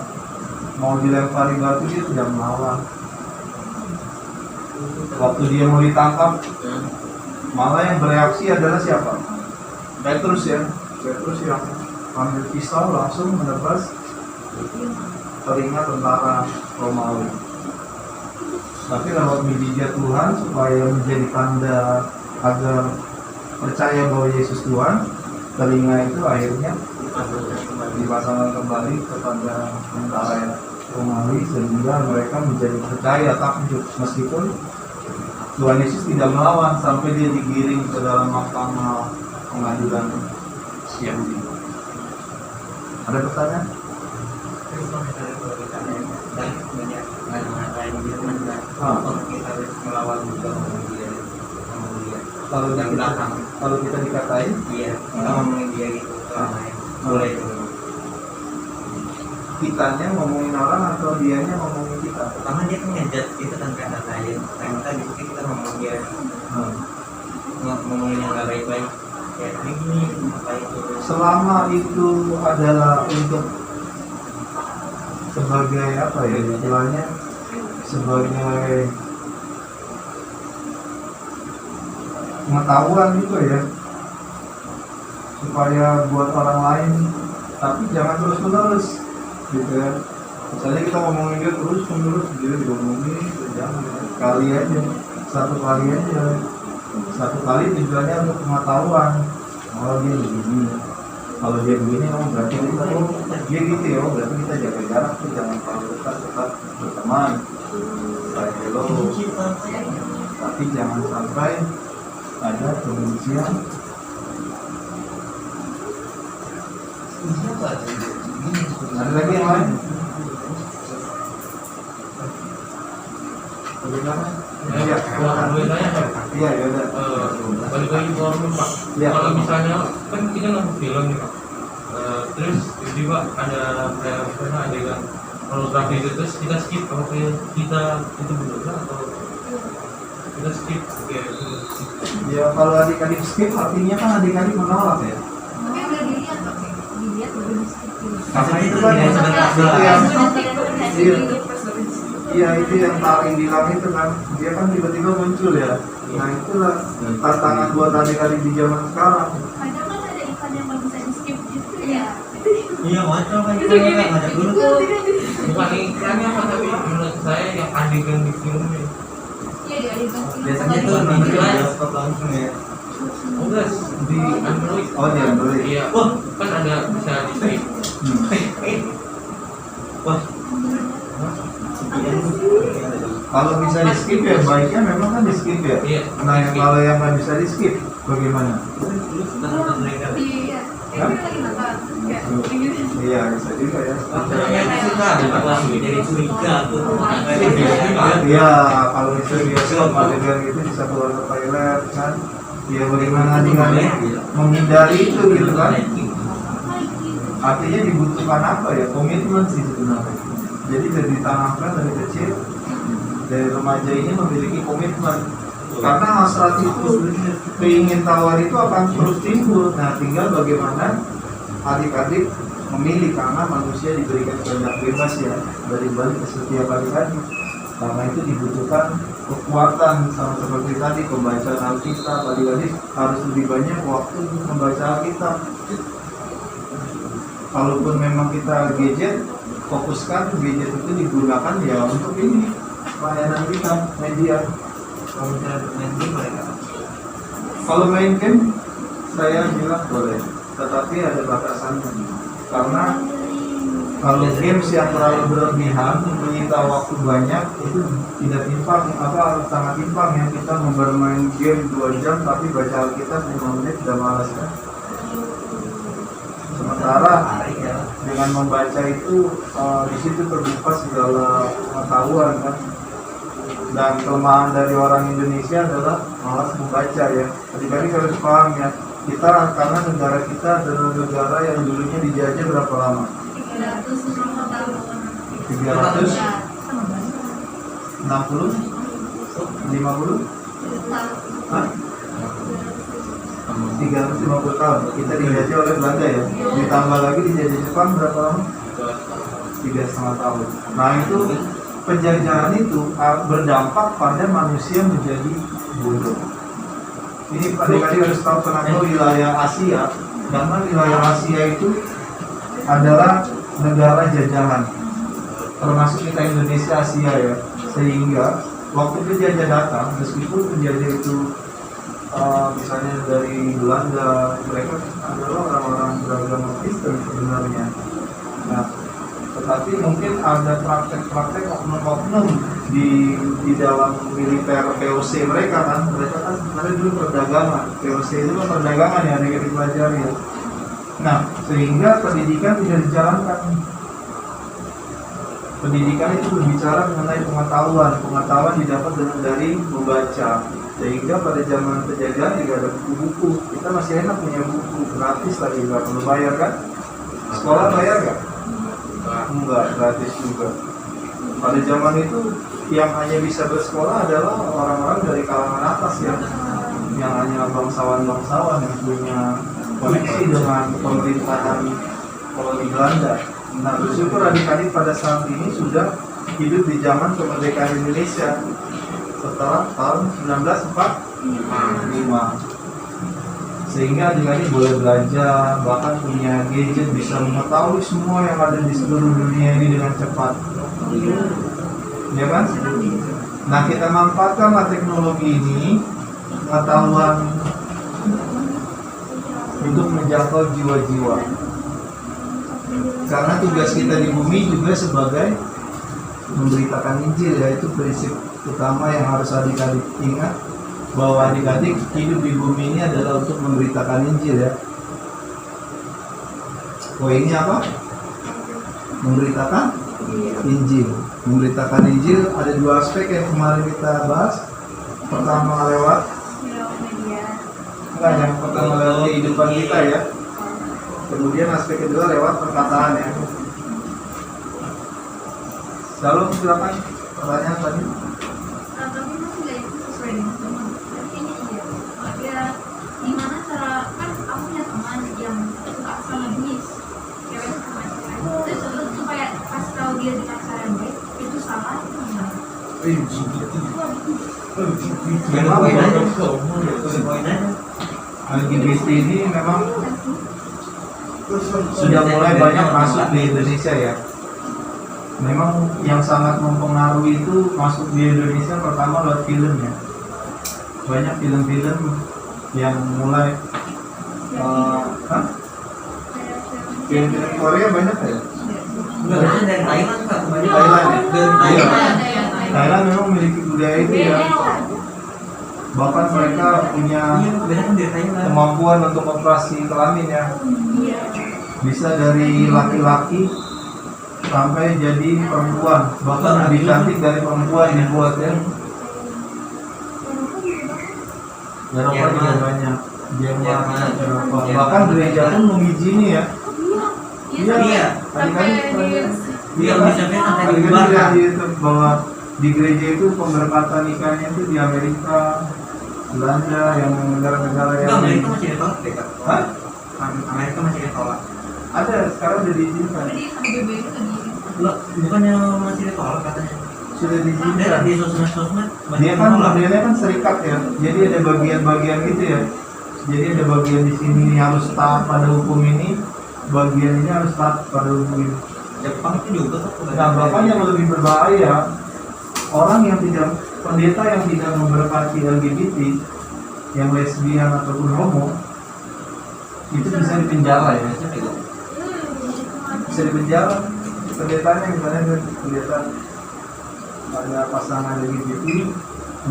mau dilempari batu dia tidak melawan. Waktu dia mau ditangkap, malah yang bereaksi adalah siapa? Petrus ya. Petrus yang ambil pisau langsung menebas telinga tentara Romawi. Tapi lewat mujizat Tuhan supaya menjadi tanda agar percaya bahwa Yesus Tuhan, telinga itu akhirnya dipasangkan kembali kepada tentara Romawi sehingga mereka menjadi percaya takjub meskipun Tuhan Yesus tidak melawan sampai dia digiring ke dalam mahkamah pengadilan Yahudi. Ada pertanyaan? Terus kalau misalnya kalau kita banyak ngatain dia kan kita harus melawan juga sama dia. Kalau kita dikatain, Iya, kita ngomongin dia gitu orang lain. Boleh itu. kitanya ngomongin orang atau dianya ngomongin kita? Pertama dia kan ngejat kita kan kata lain. Nah kita bisa kita ngomongin dia, ngomongin yang nggak baik-baik. Kayak ini apa itu? Selama itu adalah untuk sebagai apa ya istilahnya, sebagai pengetahuan gitu ya, supaya buat orang lain, tapi jangan terus menerus gitu ya. Misalnya kita ngomongin dia terus menerus, dia diomongin, jangan, kali aja, satu kali tujuannya untuk pengetahuan. Oh dia begini, kalau dia begini, oh berarti kita, oh dia gitu ya, oh berarti kita jaga jarak tuh, jangan terlalu dekat, tetap berteman, hello, tapi jangan sampai ada kebencian. Ada lagi yang lain? Bagaimana? Iya, Boleh tanya Pak? iya, ya udah. Balik lagi ke Ormin Pak. Ya. Kalau misalnya kan kita nonton film nih Pak, terus tiba-tiba ada kayak misalnya adegan pornografi itu, terus kita skip, apa kita itu benar atau kita skip kayak itu? Ya kalau adik-adik skip artinya kan adik-adik menolak ya. Tapi udah dilihat kok, dilihat baru di-skip. Karena itu Iya, kan sebentar. iya itu yang paling bilang itu kan, dia kan tiba-tiba muncul ya. Nah itulah tantangan buat adik-adik di zaman sekarang. Kadang kan ada iklan yang nggak bisa di-skip gitu ya. Iya, macam kan Itu kita gini, nggak ada dulu tuh. Bukan iklannya apa, tapi menurut saya yang adegan di filmnya. Iya di adegan film. Biasanya tuh Kalau nonton di di- bioskop langsung ya. Oh enggak, di Android. Oh di Android. Iya. Wah. Kan ada bisa di skip. Wah, Kalau bisa di skip ya baiknya memang kan di skip ya. Iya. Nah kalau yang nggak bisa di skip bagaimana? lu suka nonton mereka? Iya. Hah? Itu lagi nonton. Kayak gitu. Iya bisa juga ya. Yang suka langsung jadi curiga tuh. Iya kalau bisa bioskop adegan gitu bisa keluar ke toilet kan. Ya bagaimana dengan menghindari itu gitu kan? Artinya dibutuhkan apa ya, komitmen sih sebenarnya. Jadi dari ditanamkan dari kecil, dari remaja ini memiliki komitmen. Karena hasrat itu, keingin tawar itu akan terus timbul. Nah tinggal bagaimana adik-adik memilih, karena manusia diberikan kehendak bebas ya dari balik ke setiap adik-adik. Karena itu dibutuhkan kekuatan, sama seperti tadi pembacaan Alkitab. Adik-adik harus lebih banyak waktu untuk membaca Alkitab. Kalaupun memang kita gadget, fokuskan gadget itu digunakan ya untuk ini layanan kita, media. Kalau misalnya main game mereka. Kalau main game, saya bilang boleh, tetapi ada batasannya. Karena kalau games yang terlalu berlebihan menyita waktu banyak itu tidak timpang, sangat timpang ya. Kita bermain game 2 jam tapi baca Alkitab 5 menit sudah malas kan. Sementara dengan membaca itu di situ terbuka segala pengetahuan kan. Dan kelemahan dari orang Indonesia adalah malas membaca ya. Adik-adik harus paham ya. kita karena negara kita adalah negara yang dulunya dijajah berapa lama? 350 tahun. 360? 50? Hah? 350 tahun. Kita dijajah oleh Belanda ya. Ditambah lagi dijajah Jepang berapa lama? 3,5 tahun. Nah itu penjajahan itu berdampak pada manusia menjadi bodoh. Ini adik-adik harus tahu kenapa wilayah Asia, karena wilayah Asia itu adalah negara jajahan, termasuk kita Indonesia Asia ya. Sehingga waktu penjajah datang, meskipun penjajah itu misalnya dari Belanda, mereka adalah orang-orang beragama Kristen sebenarnya. Nah, tetapi mungkin ada praktek-praktek oknum-oknum di dalam militer POC mereka kan sebenarnya dulu perdagangan. POC itu kan perdagangan ya, yang dipelajari ya. Nah, sehingga pendidikan tidak dijalankan. Pendidikan itu berbicara mengenai pengetahuan didapat dari membaca. Sehingga pada zaman penjajahan tidak ada buku-buku. Kita masih enak punya buku gratis lagi, nggak perlu bayar kan? Sekolah bayar nggak? Enggak, gratis juga. Pada zaman itu yang hanya bisa bersekolah adalah orang-orang dari kalangan atas ya, yang hanya bangsawan-bangsawan yang punya koneksi dengan pemerintahan koloni Belanda. Nah, bersyukur adik-adik pada saat ini sudah hidup di zaman kemerdekaan Indonesia setelah tahun 1945. Sehingga adik-adik boleh belajar, bahkan punya gadget, bisa mengetahui semua yang ada di seluruh dunia ini dengan cepat. Ya kan? Nah, kita manfaatkanlah teknologi ini, pengetahuan untuk menjangkau jiwa-jiwa. Karena tugas kita di bumi juga sebagai memberitakan Injil, yaitu prinsip utama yang harus adik-adik ingat, bahwa adik-adik hidup di bumi ini adalah untuk memberitakan Injil ya. Poinnya apa? Memberitakan Injil. Memberitakan Injil ada dua aspek yang kemarin kita bahas. Pertama lewat yang pertama lewat kehidupan kita ya. Kemudian aspek kedua lewat perkataan ya. Shalom, silakan pertanyaan tadi. Tapi masih nggak itu sesuai dengan teman. Artinya iya. Ya, gimana cara, kan aku punya teman yang suka sama jenis cewek sama cewek. Terus supaya pas tahu dia di pacaran baik itu salah itu gimana? LGBT ini memang sudah mulai banyak masuk di Indonesia ya. Memang yang sangat mempengaruhi itu masuk di Indonesia pertama lewat film ya. Banyak film-film yang mulai film-film Korea banyak ya. Enggak, dari Thailand Kak, Thailand ya? dari Thailand. Thailand memang memiliki budaya itu ya. Bahkan mereka punya Banyak kan dari Thailand. kemampuan untuk operasi kelamin ya. Bisa dari laki-laki sampai jadi perempuan, bahkan lebih cantik dari perempuan dibuat ya. Eropa juga banyak, Jerman, Eropa. Bahkan gereja pun mengizini ya. Iya. Adik-adik Iya, bisa kan sampai adik-adik dibubarkan. lihat di YouTube bahwa di gereja itu pemberkatan nikahnya itu di Amerika, Belanda, yang negara-negara yang Amerika masih ditolak deh Kak. Hah? Amerika masih ditolak. Ada sekarang udah diizinkan. Jadi HBB itu tadi. Loh, bukannya masih ditolak katanya. Sudah Ada diizinkan. di sosmed banyak Dia kan ditolak. modelnya kan serikat ya, jadi ada bagian-bagian gitu ya. Jadi ada bagian di sini harus taat pada hukum ini, bagian ini harus taat pada hukum ini. Jepang itu juga kok. Nah, bahkan yang lebih berbahaya, orang yang tidak, pendeta yang tidak memberkati LGBT, yang lesbian ataupun homo, itu bisa dipenjara ya. Bisa dipenjara. Pendetanya misalnya pendeta ada pasangan LGBT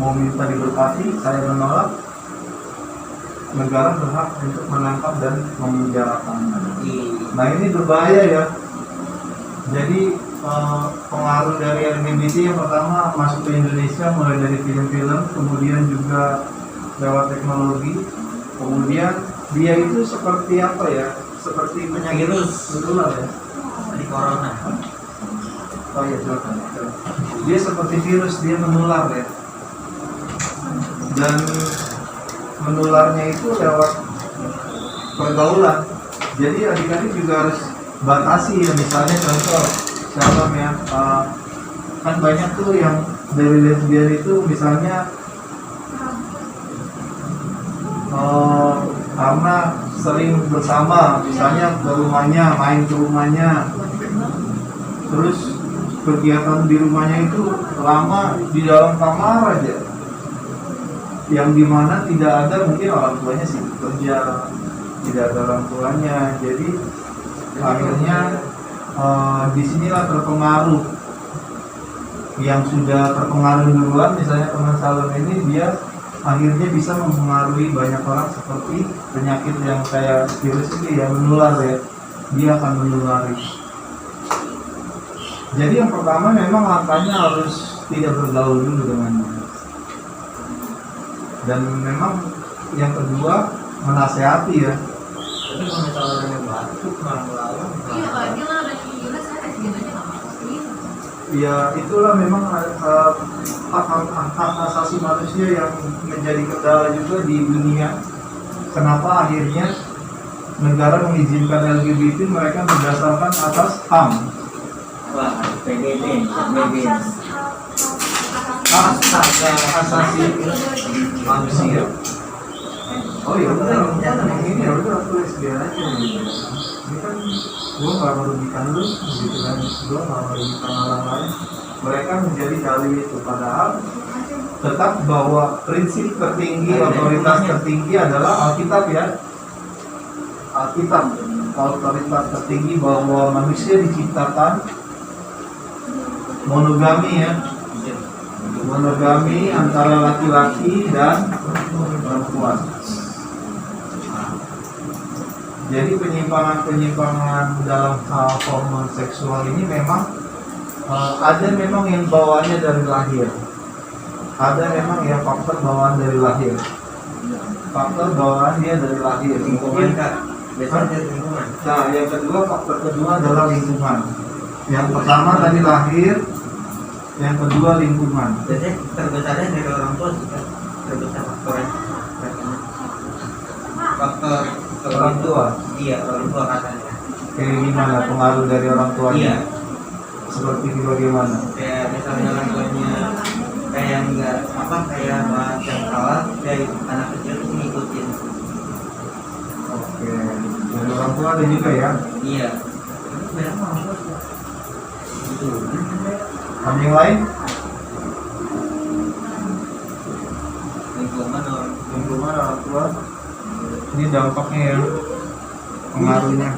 mau minta diberkati, saya menolak, negara berhak untuk menangkap dan memenjarakan. Nah ini berbahaya ya. Jadi pengaruh dari LGBT yang pertama masuk ke Indonesia mulai dari film-film, kemudian juga lewat teknologi, kemudian dia itu seperti apa ya? Seperti penyakit Virus. menular ya. Di corona. Oh iya, silakan. Dia seperti virus, dia menular ya. Dan menularnya itu lewat pergaulan. Jadi adik-adik juga harus batasi ya, misalnya contoh salam ya, kan banyak tuh yang dari lesbian itu misalnya karena sering bersama, misalnya ke rumahnya, main ke rumahnya, terus kegiatan di rumahnya itu lama di dalam kamar aja, yang dimana tidak ada mungkin orang tuanya sih kerja, tidak ada orang tuanya, jadi akhirnya disinilah terpengaruh. Yang sudah terpengaruh duluan, misalnya teman Salem ini, dia akhirnya bisa mempengaruhi banyak orang seperti penyakit yang kayak virus ini yang menular ya, dia akan menulari. Jadi yang pertama memang langkahnya harus tidak bergaul dulu dengannya. Dan memang yang kedua menasehati ya. Tapi kalau misalnya orang yang batuk malah melawan. Iya, Pak, dia kan ada juga saya lesbian aja nggak pasti. Ya itulah memang hak asasi manusia yang menjadi kendala juga di dunia. Kenapa akhirnya negara mengizinkan LGBT mereka berdasarkan atas HAM, Wah, PBB, hak asasi manusia. Oh iya benar, ini ya udah aku lesbian aja nih. Ini kan gue nggak merugikan lu, gitu kan? Gue nggak merugikan orang lain. Mereka menjadi dalil itu, padahal tetap bahwa prinsip tertinggi, otoritas tertinggi adalah Alkitab ya. Alkitab, otoritas tertinggi bahwa manusia diciptakan monogami ya, monogami antara laki-laki dan perempuan. Jadi penyimpangan dalam hal hormon seksual ini memang ada memang yang bawaannya dari lahir, ada memang yang faktor bawaan dari lahir, faktor bawaan dia dari lahir. lingkungan Kak. Biasanya dari lingkungan. Nah, yang kedua, faktor kedua adalah lingkungan. Yang pertama tadi lahir, yang kedua lingkungan. Biasanya terbesarnya dari orang tua sih Kak. Terbesar faktornya. Faktor Orang tua. Iya, orang tua katanya. Kayak gimana pengaruh dari orang tuanya? Iya. Seperti bagaimana? Kayak misalnya orang tuanya kayak enggak apa kayak macam salah dari anak kecil itu ngikutin. Oke, dari orang tua ada juga ya. Iya. Banyak orang tua sih. Gitu. Ada yang lain? Lingkungan orang Lingkungan orang tua. Ini dampaknya ya, pengaruhnya.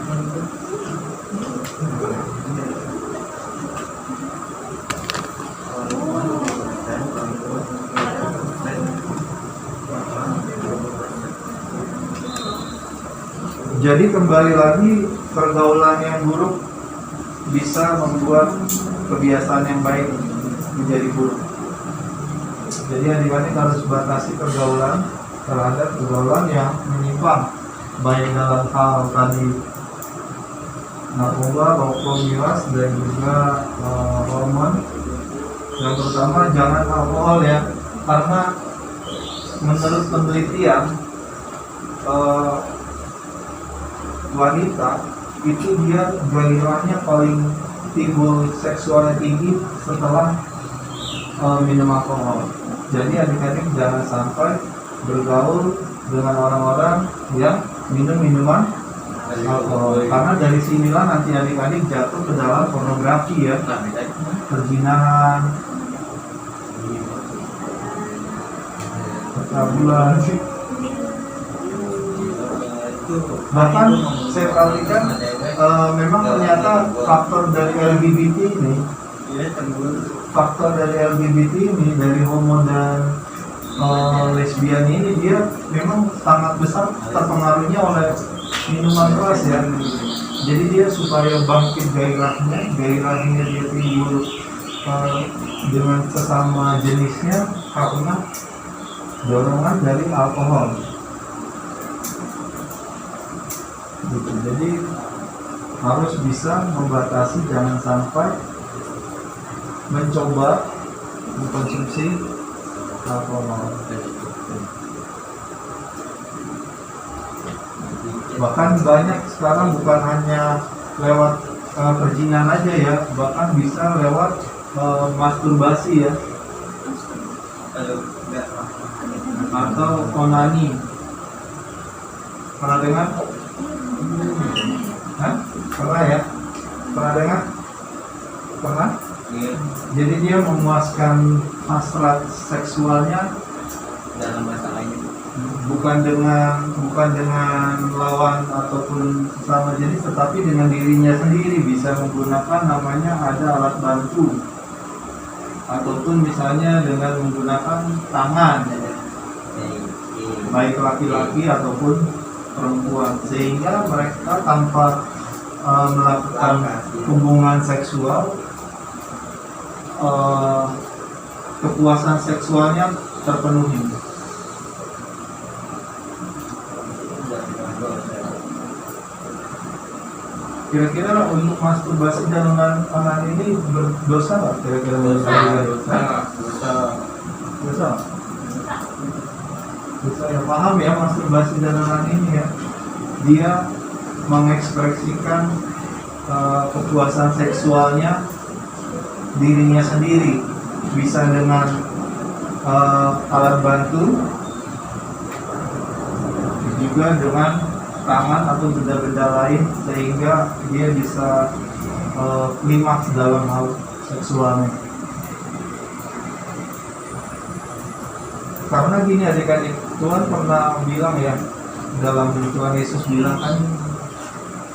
Jadi kembali lagi, pergaulan yang buruk bisa membuat kebiasaan yang baik menjadi buruk. Jadi adik-adik harus batasi pergaulan terhadap pergaulan yang menyimpang, baik dalam hal tadi narkoba, rokok, miras, dan juga hormon. Yang pertama jangan alkohol ya, karena menurut penelitian wanita itu dia gairahnya paling timbul seksualnya tinggi setelah minum alkohol. Jadi adik-adik jangan sampai bergaul dengan orang-orang yang minum minuman alkohol, karena dari sinilah nanti adik-adik jatuh ke dalam pornografi ya, perzinahan, percabulan. Bahkan saya perhatikan memang ternyata faktor dari LGBT ini, dari homo dan lesbian ini, dia memang sangat besar terpengaruhnya oleh minuman keras ya. Jadi dia supaya bangkit gairahnya dia timbul dengan sesama jenisnya karena dorongan dari alkohol. gitu. Jadi harus bisa membatasi, jangan sampai mencoba mengkonsumsi alkohol. Bahkan banyak sekarang bukan hanya lewat perjinahan aja ya, bahkan bisa lewat masturbasi ya, Enggak. atau onani. Pernah dengar? Hah? Pernah ya? Pernah dengar? Pernah? Iya. Jadi dia memuaskan hasrat seksualnya Dalam bahasa lain. bukan dengan lawan ataupun sesama jenis, tetapi dengan dirinya sendiri, bisa menggunakan namanya ada alat bantu, ataupun misalnya dengan menggunakan tangan, baik laki-laki ataupun perempuan, sehingga mereka tanpa melakukan hubungan seksual, kepuasan seksualnya terpenuhi. Kira-kira untuk masturbasi dan onani ini berdosa nggak? Kira-kira dosa. Dosa ya, paham ya, masturbasi dan onani ini ya. Dia mengekspresikan kepuasan seksualnya dirinya sendiri, bisa dengan alat bantu, juga dengan tangan atau benda-benda lain, sehingga dia bisa klimaks dalam hal seksualnya. Karena gini adik-adik, Tuhan pernah bilang ya, dalam Tuhan Yesus bilang kan,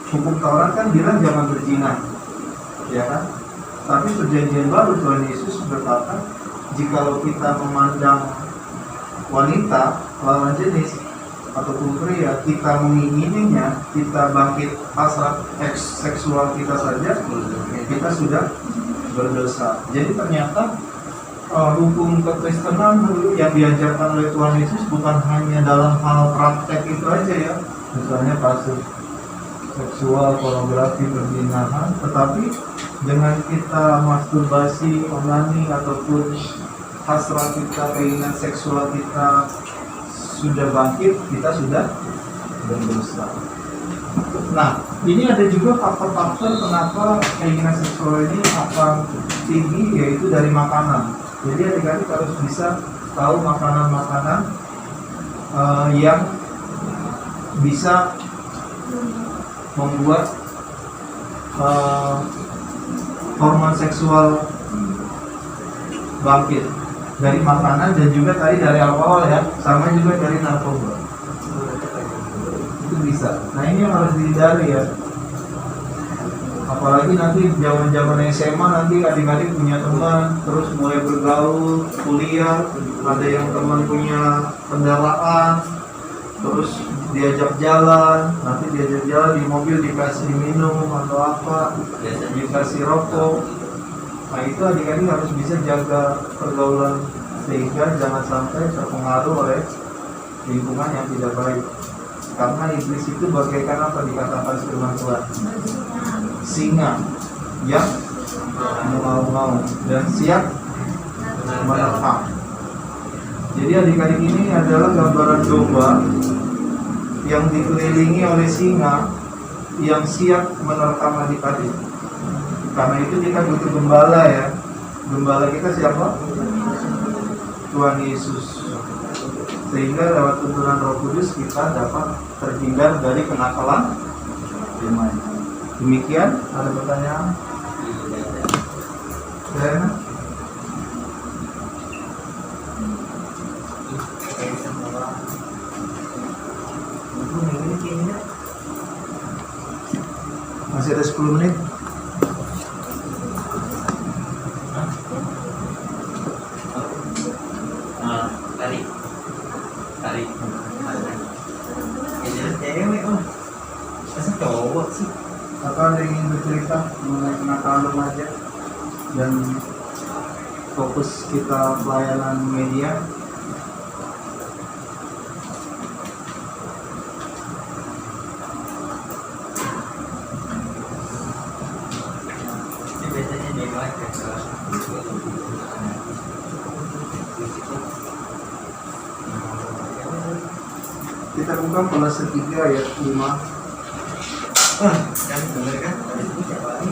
hukum Taurat kan bilang jangan berzina, ya kan? Tapi perjanjian baru Tuhan Yesus berkata, jikalau kita memandang wanita lawan jenis ataupun pria, kita mengingininya, kita bangkit hasrat seksual kita saja, kita sudah berdosa. Jadi ternyata hukum kekristenan yang diajarkan oleh Tuhan Yesus bukan hanya dalam hal praktek itu aja ya, misalnya kasus seksual, pornografi, perzinahan, tetapi dengan kita masturbasi, onani, ataupun hasrat kita, keinginan seksual kita sudah bangkit, kita sudah berdosa. Nah, ini ada juga faktor-faktor kenapa keinginan seksual ini akan tinggi, yaitu dari makanan. Jadi adik-adik harus bisa tahu makanan-makanan yang bisa membuat hormon seksual bangkit, dari makanan dan juga tadi dari alkohol ya, sama juga dari narkoba. Itu bisa. Nah, ini yang harus dihindari ya. Apalagi nanti zaman-zaman SMA, nanti adik-adik punya teman, terus mulai bergaul, kuliah, ada yang teman punya kendaraan, terus diajak jalan, nanti diajak jalan di mobil dikasih minum atau apa, dikasih rokok. Nah, itu adik-adik harus bisa jaga pergaulan sehingga jangan sampai terpengaruh oleh lingkungan yang tidak baik. Karena iblis itu bagaikan apa dikatakan firman Tuhan? Singa yang mengaum-ngaum dan siap menerkam. Jadi adik-adik ini adalah gambaran domba yang dikelilingi oleh singa yang siap menerkam adik-adik. Karena itu kita butuh gembala ya. Gembala kita siapa? Tuhan Yesus. Sehingga lewat tuntunan Roh Kudus kita dapat terhindar dari kenakalan remaja. Demikian, ada pertanyaan? Dan masih ada 10 menit. Tarik. Ya jelas cewek om. Masa cowok sih? Apa Anda ingin bercerita mengenai kenakalan remaja dan fokus kita pelayanan media? mulai kayak kelas Kita buka Kolose 3 ayat 5. kan bener kan tadi itu siapa lagi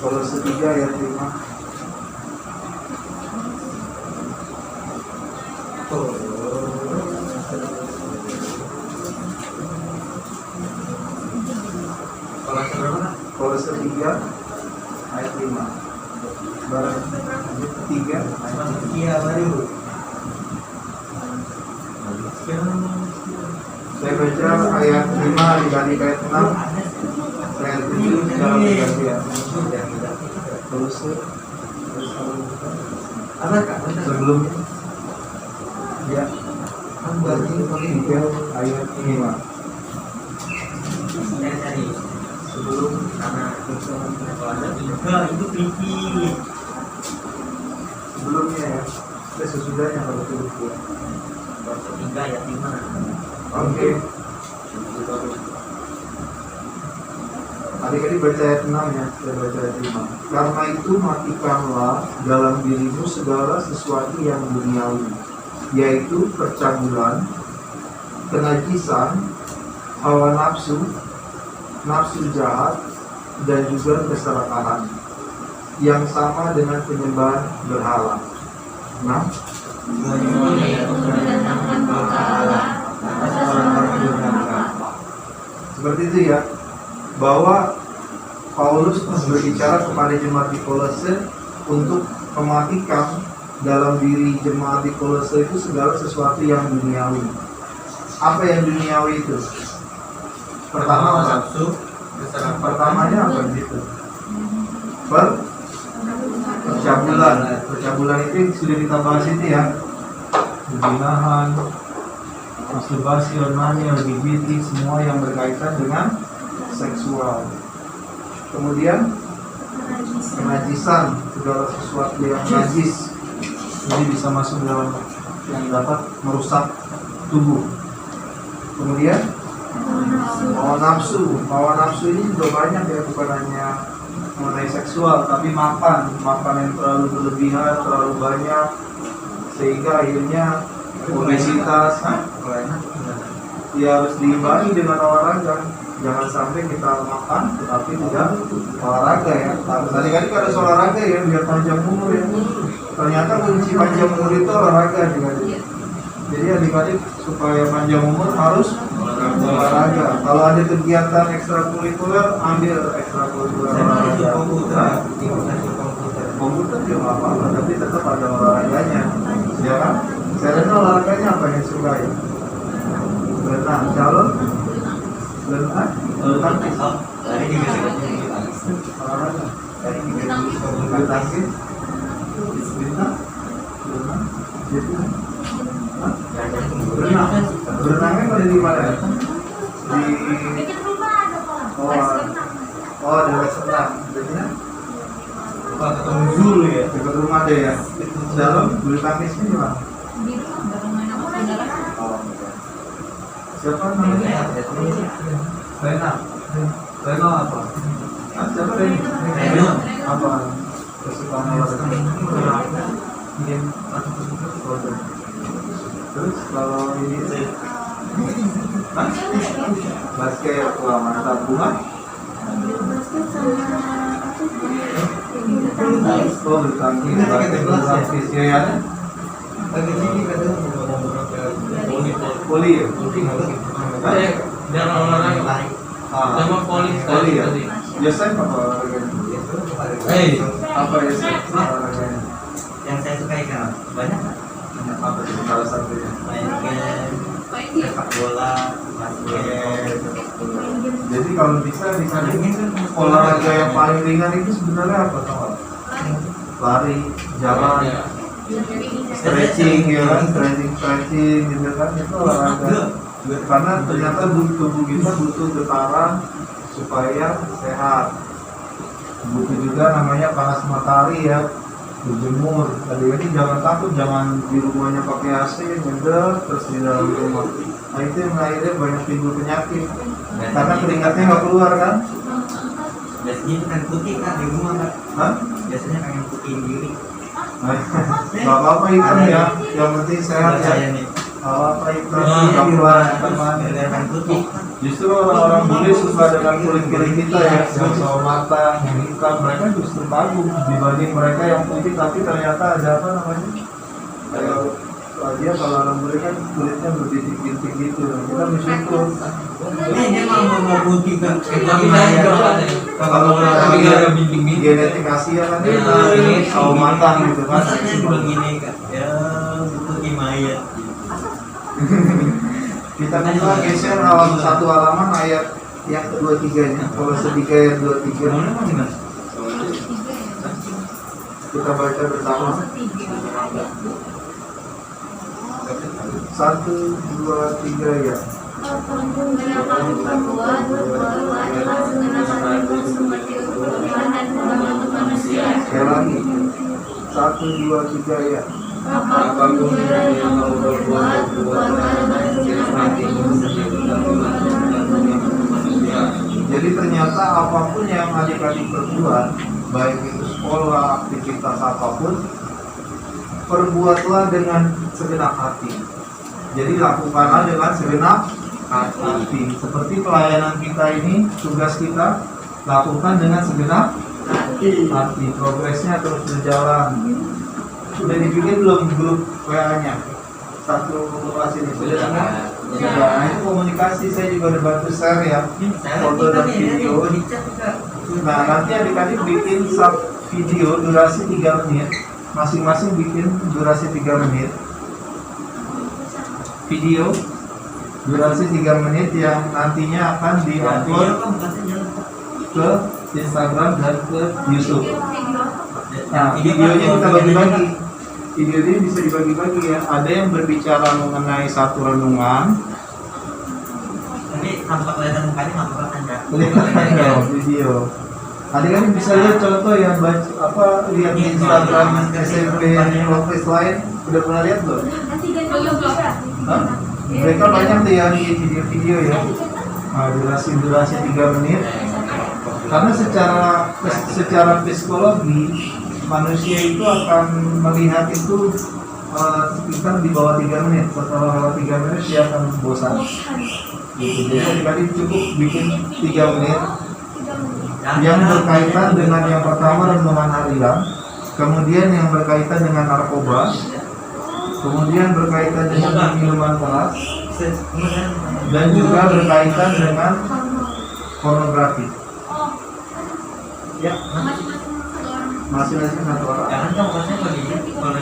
Kolose 3 ayat 5. kalau seberapa Kolose 3 ayat 5. Barang 3 ayat 5. iya baru Saya baca ayat 5 dibanding ayat 6. Ayat 7 secara bergantian. Kolose apa kak sebelumnya ya kan berarti 3 ayat 5. saya cari Sebelum karena kalau ada juga itu pipi sebelumnya ya. Sesudahnya kalau itu. Kolose 3 ayat 5 Oke. Adik-adik baca ayat 6 ya, saya baca ayat 5. Karena itu matikanlah dalam dirimu segala sesuatu yang duniawi, yaitu percabulan, kenajisan, hawa nafsu, nafsu jahat, dan juga keserakahan, yang sama dengan penyembahan berhala. Nah, seperti itu ya, bahwa Paulus berbicara kepada jemaat di Kolose untuk mematikan dalam diri jemaat di Kolose itu segala sesuatu yang duniawi. Apa yang duniawi itu? Pertama apa? Pertamanya apa gitu? Percabulan. Percabulan itu yang sudah kita bahas itu ya. Zinahan, masturbasi, onani, LGBT, semua yang berkaitan dengan seksual. Kemudian kenajisan, segala sesuatu yang najis, jadi bisa masuk dalam yang dapat merusak tubuh. Kemudian hawa nafsu ini juga banyak ya, bukan hanya mengenai seksual, tapi makan yang terlalu berlebihan, terlalu banyak, sehingga akhirnya obesitas. Ya harus diimbangi dengan olahraga. Jangan sampai kita makan tetapi tidak olahraga ya. Tadi-tadi ada olahraga ya, biar panjang umur ya. Ternyata kunci panjang umur itu olahraga juga. Jadi adik-adik supaya panjang umur harus olahraga. Kalau ada kegiatan ekstrakurikuler, ambil ekstrakurikuler olahraga. Komputer juga nggak apa-apa, tapi tetap ada olahraganya, ya kan? Serena olahraganya apa yang suka ya? Berenang, calon berenang, tangkis, olahraga, bulu tangkis, bintang, berenangnya pada di mana? Di Dekat rumah ada kok. oh di restoran, biasanya ketemu dulu ya dekat rumah deh ya. Dalam bulu tangkisnya di mana? Di rumah bareng main aku saudara. Oh, siapa namanya? Rena. Rena apa? Siapa Rena? Apa? Kesukaan olahraga. Terus kalau ini basket, wah mantap. Bunga? Basket sama Oh, bertangkis, basket, bertangkis. Ya, ya. lagi sini katanya Poli ya? Jangan olahraga. Sama poli Poli ya? tadi. Biasanya apa olahraganya? Apa ya olahraganya? yang saya suka ikan banyak nggak? Apa itu salah satunya? main game sepak bola basket Jadi kalau bisa olahraga yang paling ringan itu sebenarnya apa tau? Lari, jalan, stretching ya kan, stretching gitu kan, itu olahraga. Karena ternyata tubuh kita butuh getaran supaya sehat. Butuh juga namanya panas matahari ya, berjemur. Tadi jangan takut, jangan di rumahnya pakai AC, nyender terus di dalam rumah. Nah itu yang akhirnya banyak timbul penyakit karena keringatnya nggak keluar kan. Biasanya kan putih kan di rumah kan. Hah? Biasanya pengen putih diri. Gak apa-apa hitam ya, yang penting sehat ya. Saya nih. Apa hitam Oh, di luar teman. Kelihatan putih. Justru orang-orang bule suka dengan kulit-kulit kita ya, sawo matang, yang hitam, mereka justru kagum dibanding mereka yang putih tapi ternyata ada apa namanya? Dia kalau orang bule kan kulitnya berbintik-bintik gitu, kita bersyukur. Ini dia mau putih kan. Tapi saya juga ada. Kalau Tapi kita ada bintik-bintik. genetik Asia kan dia Ini sawo matang gitu kan. Masanya begini kan. Ya, putih mayat. Kita buka geser satu halaman ayat yang kedua tiganya. Kalau setiga ayat 23 Mana gimana? kita baca bersama. 1, 2, 3 ya. Sekali lagi. 1, 2, 3 ya. Jadi ternyata apapun yang adik-adik perbuat, baik itu sekolah, aktivitas apapun, perbuatlah dengan segenap hati. Jadi lakukanlah dengan segenap hati. Seperti pelayanan kita ini, tugas kita lakukan dengan segenap hati. Progresnya terus berjalan. Sudah dibikin belum grup WA-nya? Satu lokasi ini sudah dengar? Sudah. Nah itu komunikasi, saya juga udah bantu share ya, foto dan video. Nah nanti adik-adik bikin sub video durasi 3 menit, masing-masing bikin durasi 3 menit. Video durasi 3 menit yang nantinya akan diupload ke Instagram dan ke YouTube. Nah, videonya kita bagi-bagi. Video ini bisa dibagi-bagi ya. Ada yang berbicara mengenai satu renungan. Tapi tanpa kelihatan mukanya nggak kelihatan kan? Kelihatan video. Adik-adik bisa lihat contoh yang lihat di Instagram SMP Lokes lain. Udah pernah lihat belum? Hah? Mereka banyak tuh yang di video-video ya. Nah, durasi 3 menit. Karena secara psikologi manusia itu akan melihat itu sekitar di bawah 3 menit. Setelah lewat 3 menit dia akan bosan. Gitu. Jadi tadi cukup bikin 3 menit yang berkaitan dengan yang pertama renungan harian, kemudian yang berkaitan dengan narkoba, kemudian berkaitan dengan minuman keras, dan juga berkaitan dengan pornografi. Ya, masing-masing satu orang. Jangan dong, maksudnya kalau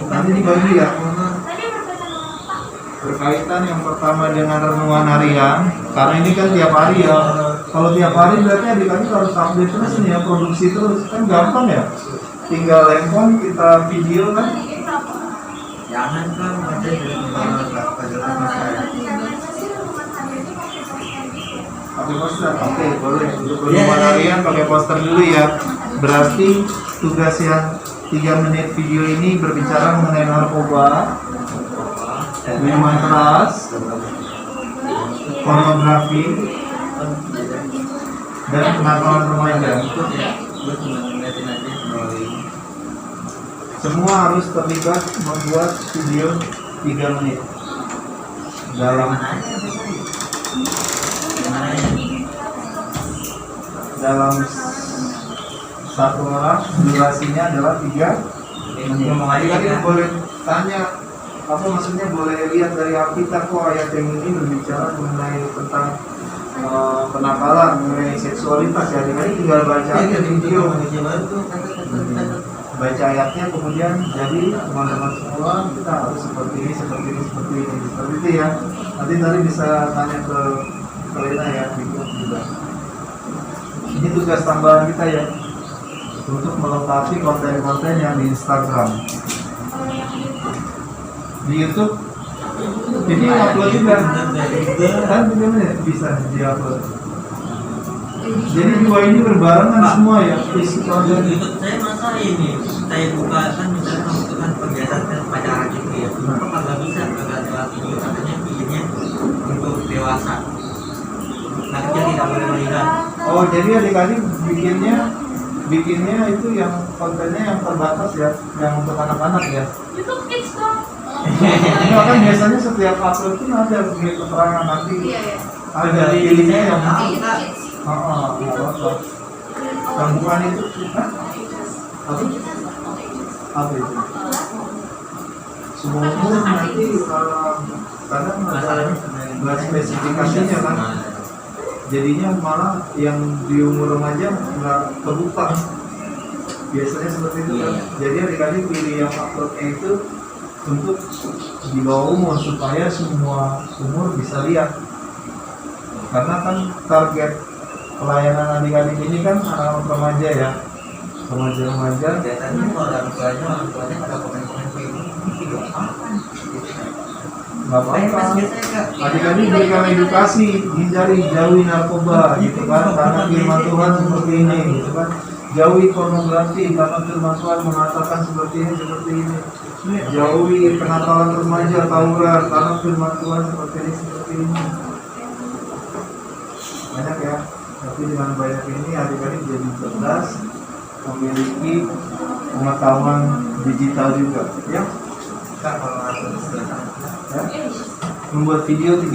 Nanti dibagi ya. Berkaitan yang pertama dengan renungan harian, karena ini kan tiap hari ya. Kalau tiap hari berarti adik-adik harus update terus nih ya, produksi terus, kan gampang ya. Tinggal handphone kita video kan. jangan kan Pakai poster, oke boleh. Untuk renungan harian pakai poster dulu ya. Berarti tugas yang 3 menit video ini berbicara mengenai narkoba, minuman keras, pornografi, dan kenakalan remaja. Semua harus terlibat membuat video 3 menit dalam satu orang. Durasinya adalah 3 menit. Tadi boleh tanya apa maksudnya, boleh lihat dari Alkitab kok ayat yang ini berbicara mengenai tentang penakalan, mengenai seksualitas ya. Jadi tinggal baca aja di video, baca ayatnya, kemudian jadi teman-teman semua kita harus seperti ini, seperti itu ya. Nanti bisa tanya ke Lena ya, juga. Ini tugas tambahan kita ya, untuk melengkapi konten-konten yang di Instagram, di YouTube. Jadi upload juga kan 3 menit bisa diupload. Jadi dua ini berbarengan semua ya, isi konten. YouTube saya masa ini saya buka kan misalnya membutuhkan kegiatan pacaran gitu ya, kok nggak bisa nggak lewat video, katanya videonya untuk dewasa, nah kecil tidak boleh melihat. Oh, jadi adik-adik bikinnya itu yang kontennya yang terbatas ya, yang untuk anak-anak ya. YouTube Kids dong. Enggak kan biasanya setiap upload itu ada keterangan nanti. Iya ya. Ada pilihnya yang Kids. nggak apa-apa. Yang bukan itu, hah? Apa? Apa itu? Semua umur nanti kadang ada nggak spesifikasinya kan. Jadinya malah yang di umur remaja nggak terbuka. Biasanya seperti itu kan. Jadi adik-adik pilih yang uploadnya itu untuk di bawah umur supaya semua umur bisa lihat. Karena kan target pelayanan adik-adik ini kan anak remaja ya, remaja. Biasanya orang tuanya pada komen-komen kayak gini video apa? Nggak apa-apa. Adik-adik berikan edukasi, hindari jauhi narkoba gitu kan, karena firman Tuhan seperti ini gitu kan. Jauhi pornografi karena firman Tuhan mengatakan seperti ini. Jauhi kenakalan remaja, tawuran karena firman Tuhan seperti ini. Banyak ya, tapi dengan banyak ini adik-adik jadi cerdas, memiliki pengetahuan digital juga ya. Kak, kalau aku Ya. Membuat video 3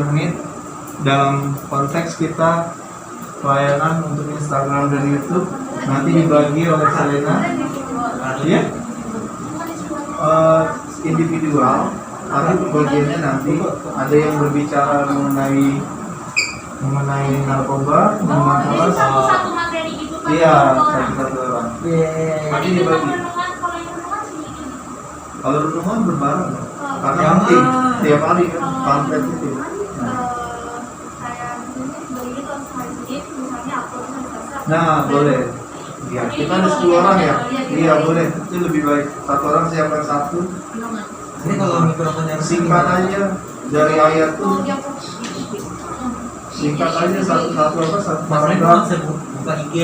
menit dalam konteks kita pelayanan untuk Instagram dan YouTube nanti dibagi oleh Selena ya, individual. Tapi bagiannya nanti ada yang berbicara mengenai narkoba, minuman keras. Satu materi gitu kan. Iya, satu orang. Nanti dibagi. Kalau renungan berbareng, karena nanti tiap hari kan pamflet itu. Nah, boleh. Ya, kita ada 10 orang ya. Iya, boleh. Itu lebih baik. Satu orang siapkan satu. ini kalau mikrofonnya Singkat aja dari ayat tuh. Singkat aja satu Mas paragraf. buka IG.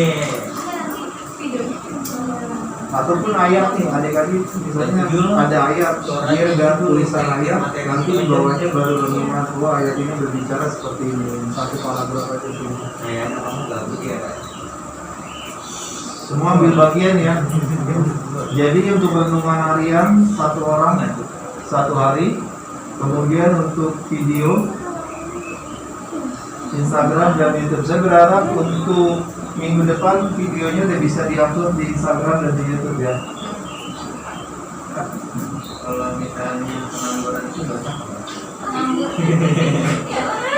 Ataupun ayat nih, adik-adik misalnya ada ayat, dia ganti tulisan ayat, nanti di bawahnya baru renungan bahwa ayat ini berbicara seperti ini, satu paragraf aja tuh. Kayak kamu gabut ya. Semua ambil bagian ya. Jadi untuk renungan harian satu orang satu hari, kemudian untuk video Instagram dan YouTube. Saya berharap untuk minggu depan videonya udah bisa diupload di Instagram dan di YouTube ya. Kalau misalnya pengangguran itu dosa.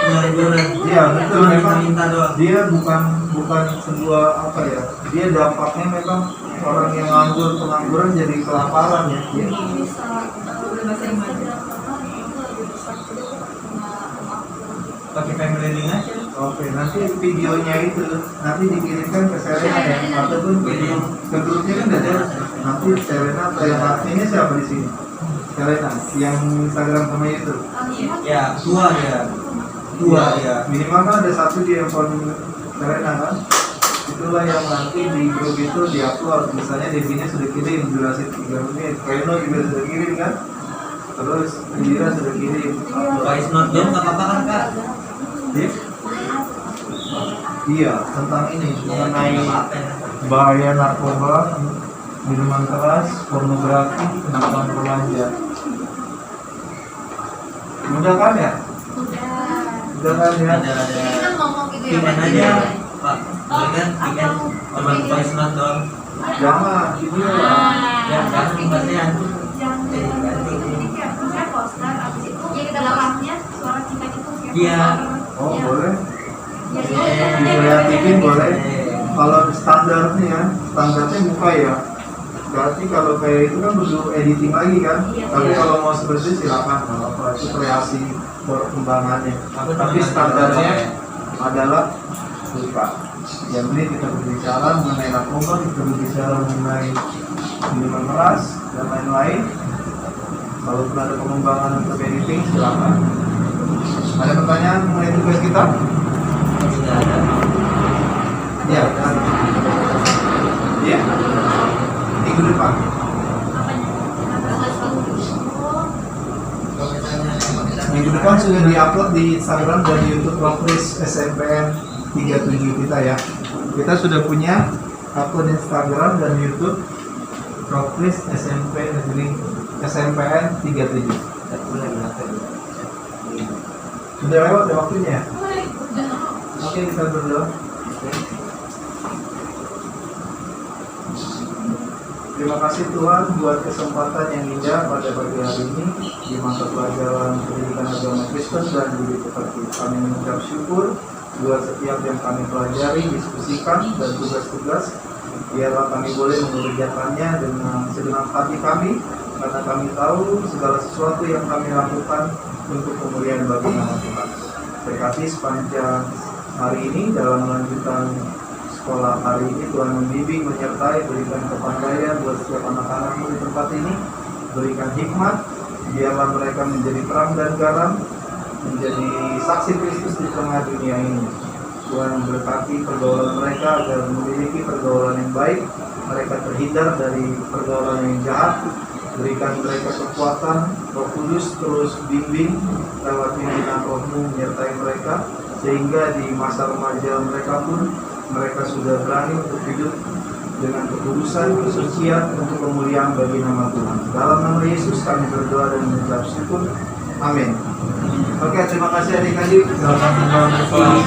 Pengangguran. Iya betul, memang minta doang. dia bukan sebuah apa ya, dia dampaknya memang orang yang pengangguran jadi kelaparan ya. Pakai family link aja. Oke, nanti videonya itu nanti dikirimkan ke Serena ya, ataupun ke grupnya kan ada. Nanti Serena atau yang adminnya siapa di sini? Serena, yang Instagram sama YouTube. Ya, tua ya. Minimal kan ada satu di handphone Serena kan. Itulah yang nanti di grup itu diupload. Misalnya Devinya sudah kirim durasi 3 menit, Reno juga sudah kirim kan. Terus Indira sudah kirim. Voice note dong, nggak apa-apa kan kak? Iya, tentang ini mengenai bahaya narkoba, minuman keras, pornografi, kenakalan remaja. Mudah kan ya? Mudah kan ya? Ada Kita ngomong gitu ya. Kirim aja, Pak. Berikan kirim cuma voice note dong. Jangan, video lah. Ya, jangan kasihan. Jadi kayak misalnya poster, abis itu belakangnya suara kita gitu. Iya. Oh boleh. Iya. Dikreatifin boleh. Kalau standarnya ya, standarnya buka ya. Berarti kalau kayak itu kan perlu editing lagi kan. Tapi kalau mau seperti itu silakan, nggak apa-apa. Itu kreasi perkembangannya. Tapi standarnya adalah buka. Yang ini kita berbicara mengenai narkoba, kita berbicara mengenai minuman keras dan lain-lain. Kalau ada pengembangan untuk editing silakan. Ada pertanyaan mengenai tugas kita? Tidak ada. Ya, kan. Ya. Minggu depan. Kalau misalnya Minggu depan Akun sudah diupload di Instagram dan di YouTube Progress SMPN 37 kita ya. Kita sudah punya akun Instagram dan YouTube Progress SMP Negeri SMPN 37. Sudah lewat ya waktunya ya? Oke, kita berdoa. Terima kasih Tuhan buat kesempatan yang indah pada pagi hari ini di mata pelajaran pendidikan agama Kristen dan budi pekerti. Kami mengucap syukur buat setiap yang kami pelajari, diskusikan, dan tugas-tugas. Biarlah kami boleh mengerjakannya dengan segenap hati kami, karena kami tahu segala sesuatu yang kami lakukan untuk kemuliaan bagi nama Tuhan. Berkati sepanjang hari ini dalam melanjutkan sekolah hari ini, Tuhan membimbing, menyertai, berikan kepandaian buat setiap anak-anakmu di tempat ini, berikan hikmat, biarlah mereka menjadi terang dan garam, menjadi saksi Kristus di tengah dunia ini. Tuhan berkati pergaulan mereka agar memiliki pergaulan yang baik, mereka terhindar dari pergaulan yang jahat. Berikan mereka kekuatan, Roh Kudus terus bimbing lewat pimpinan Roh-Mu menyertai mereka, sehingga di masa remaja mereka pun mereka sudah berani untuk hidup dengan kekudusan, kesucian untuk kemuliaan bagi nama Tuhan. Dalam nama Yesus kami berdoa dan mengucap syukur. Amin. Oke, terima kasih adik-adik. Selamat tinggal bersama.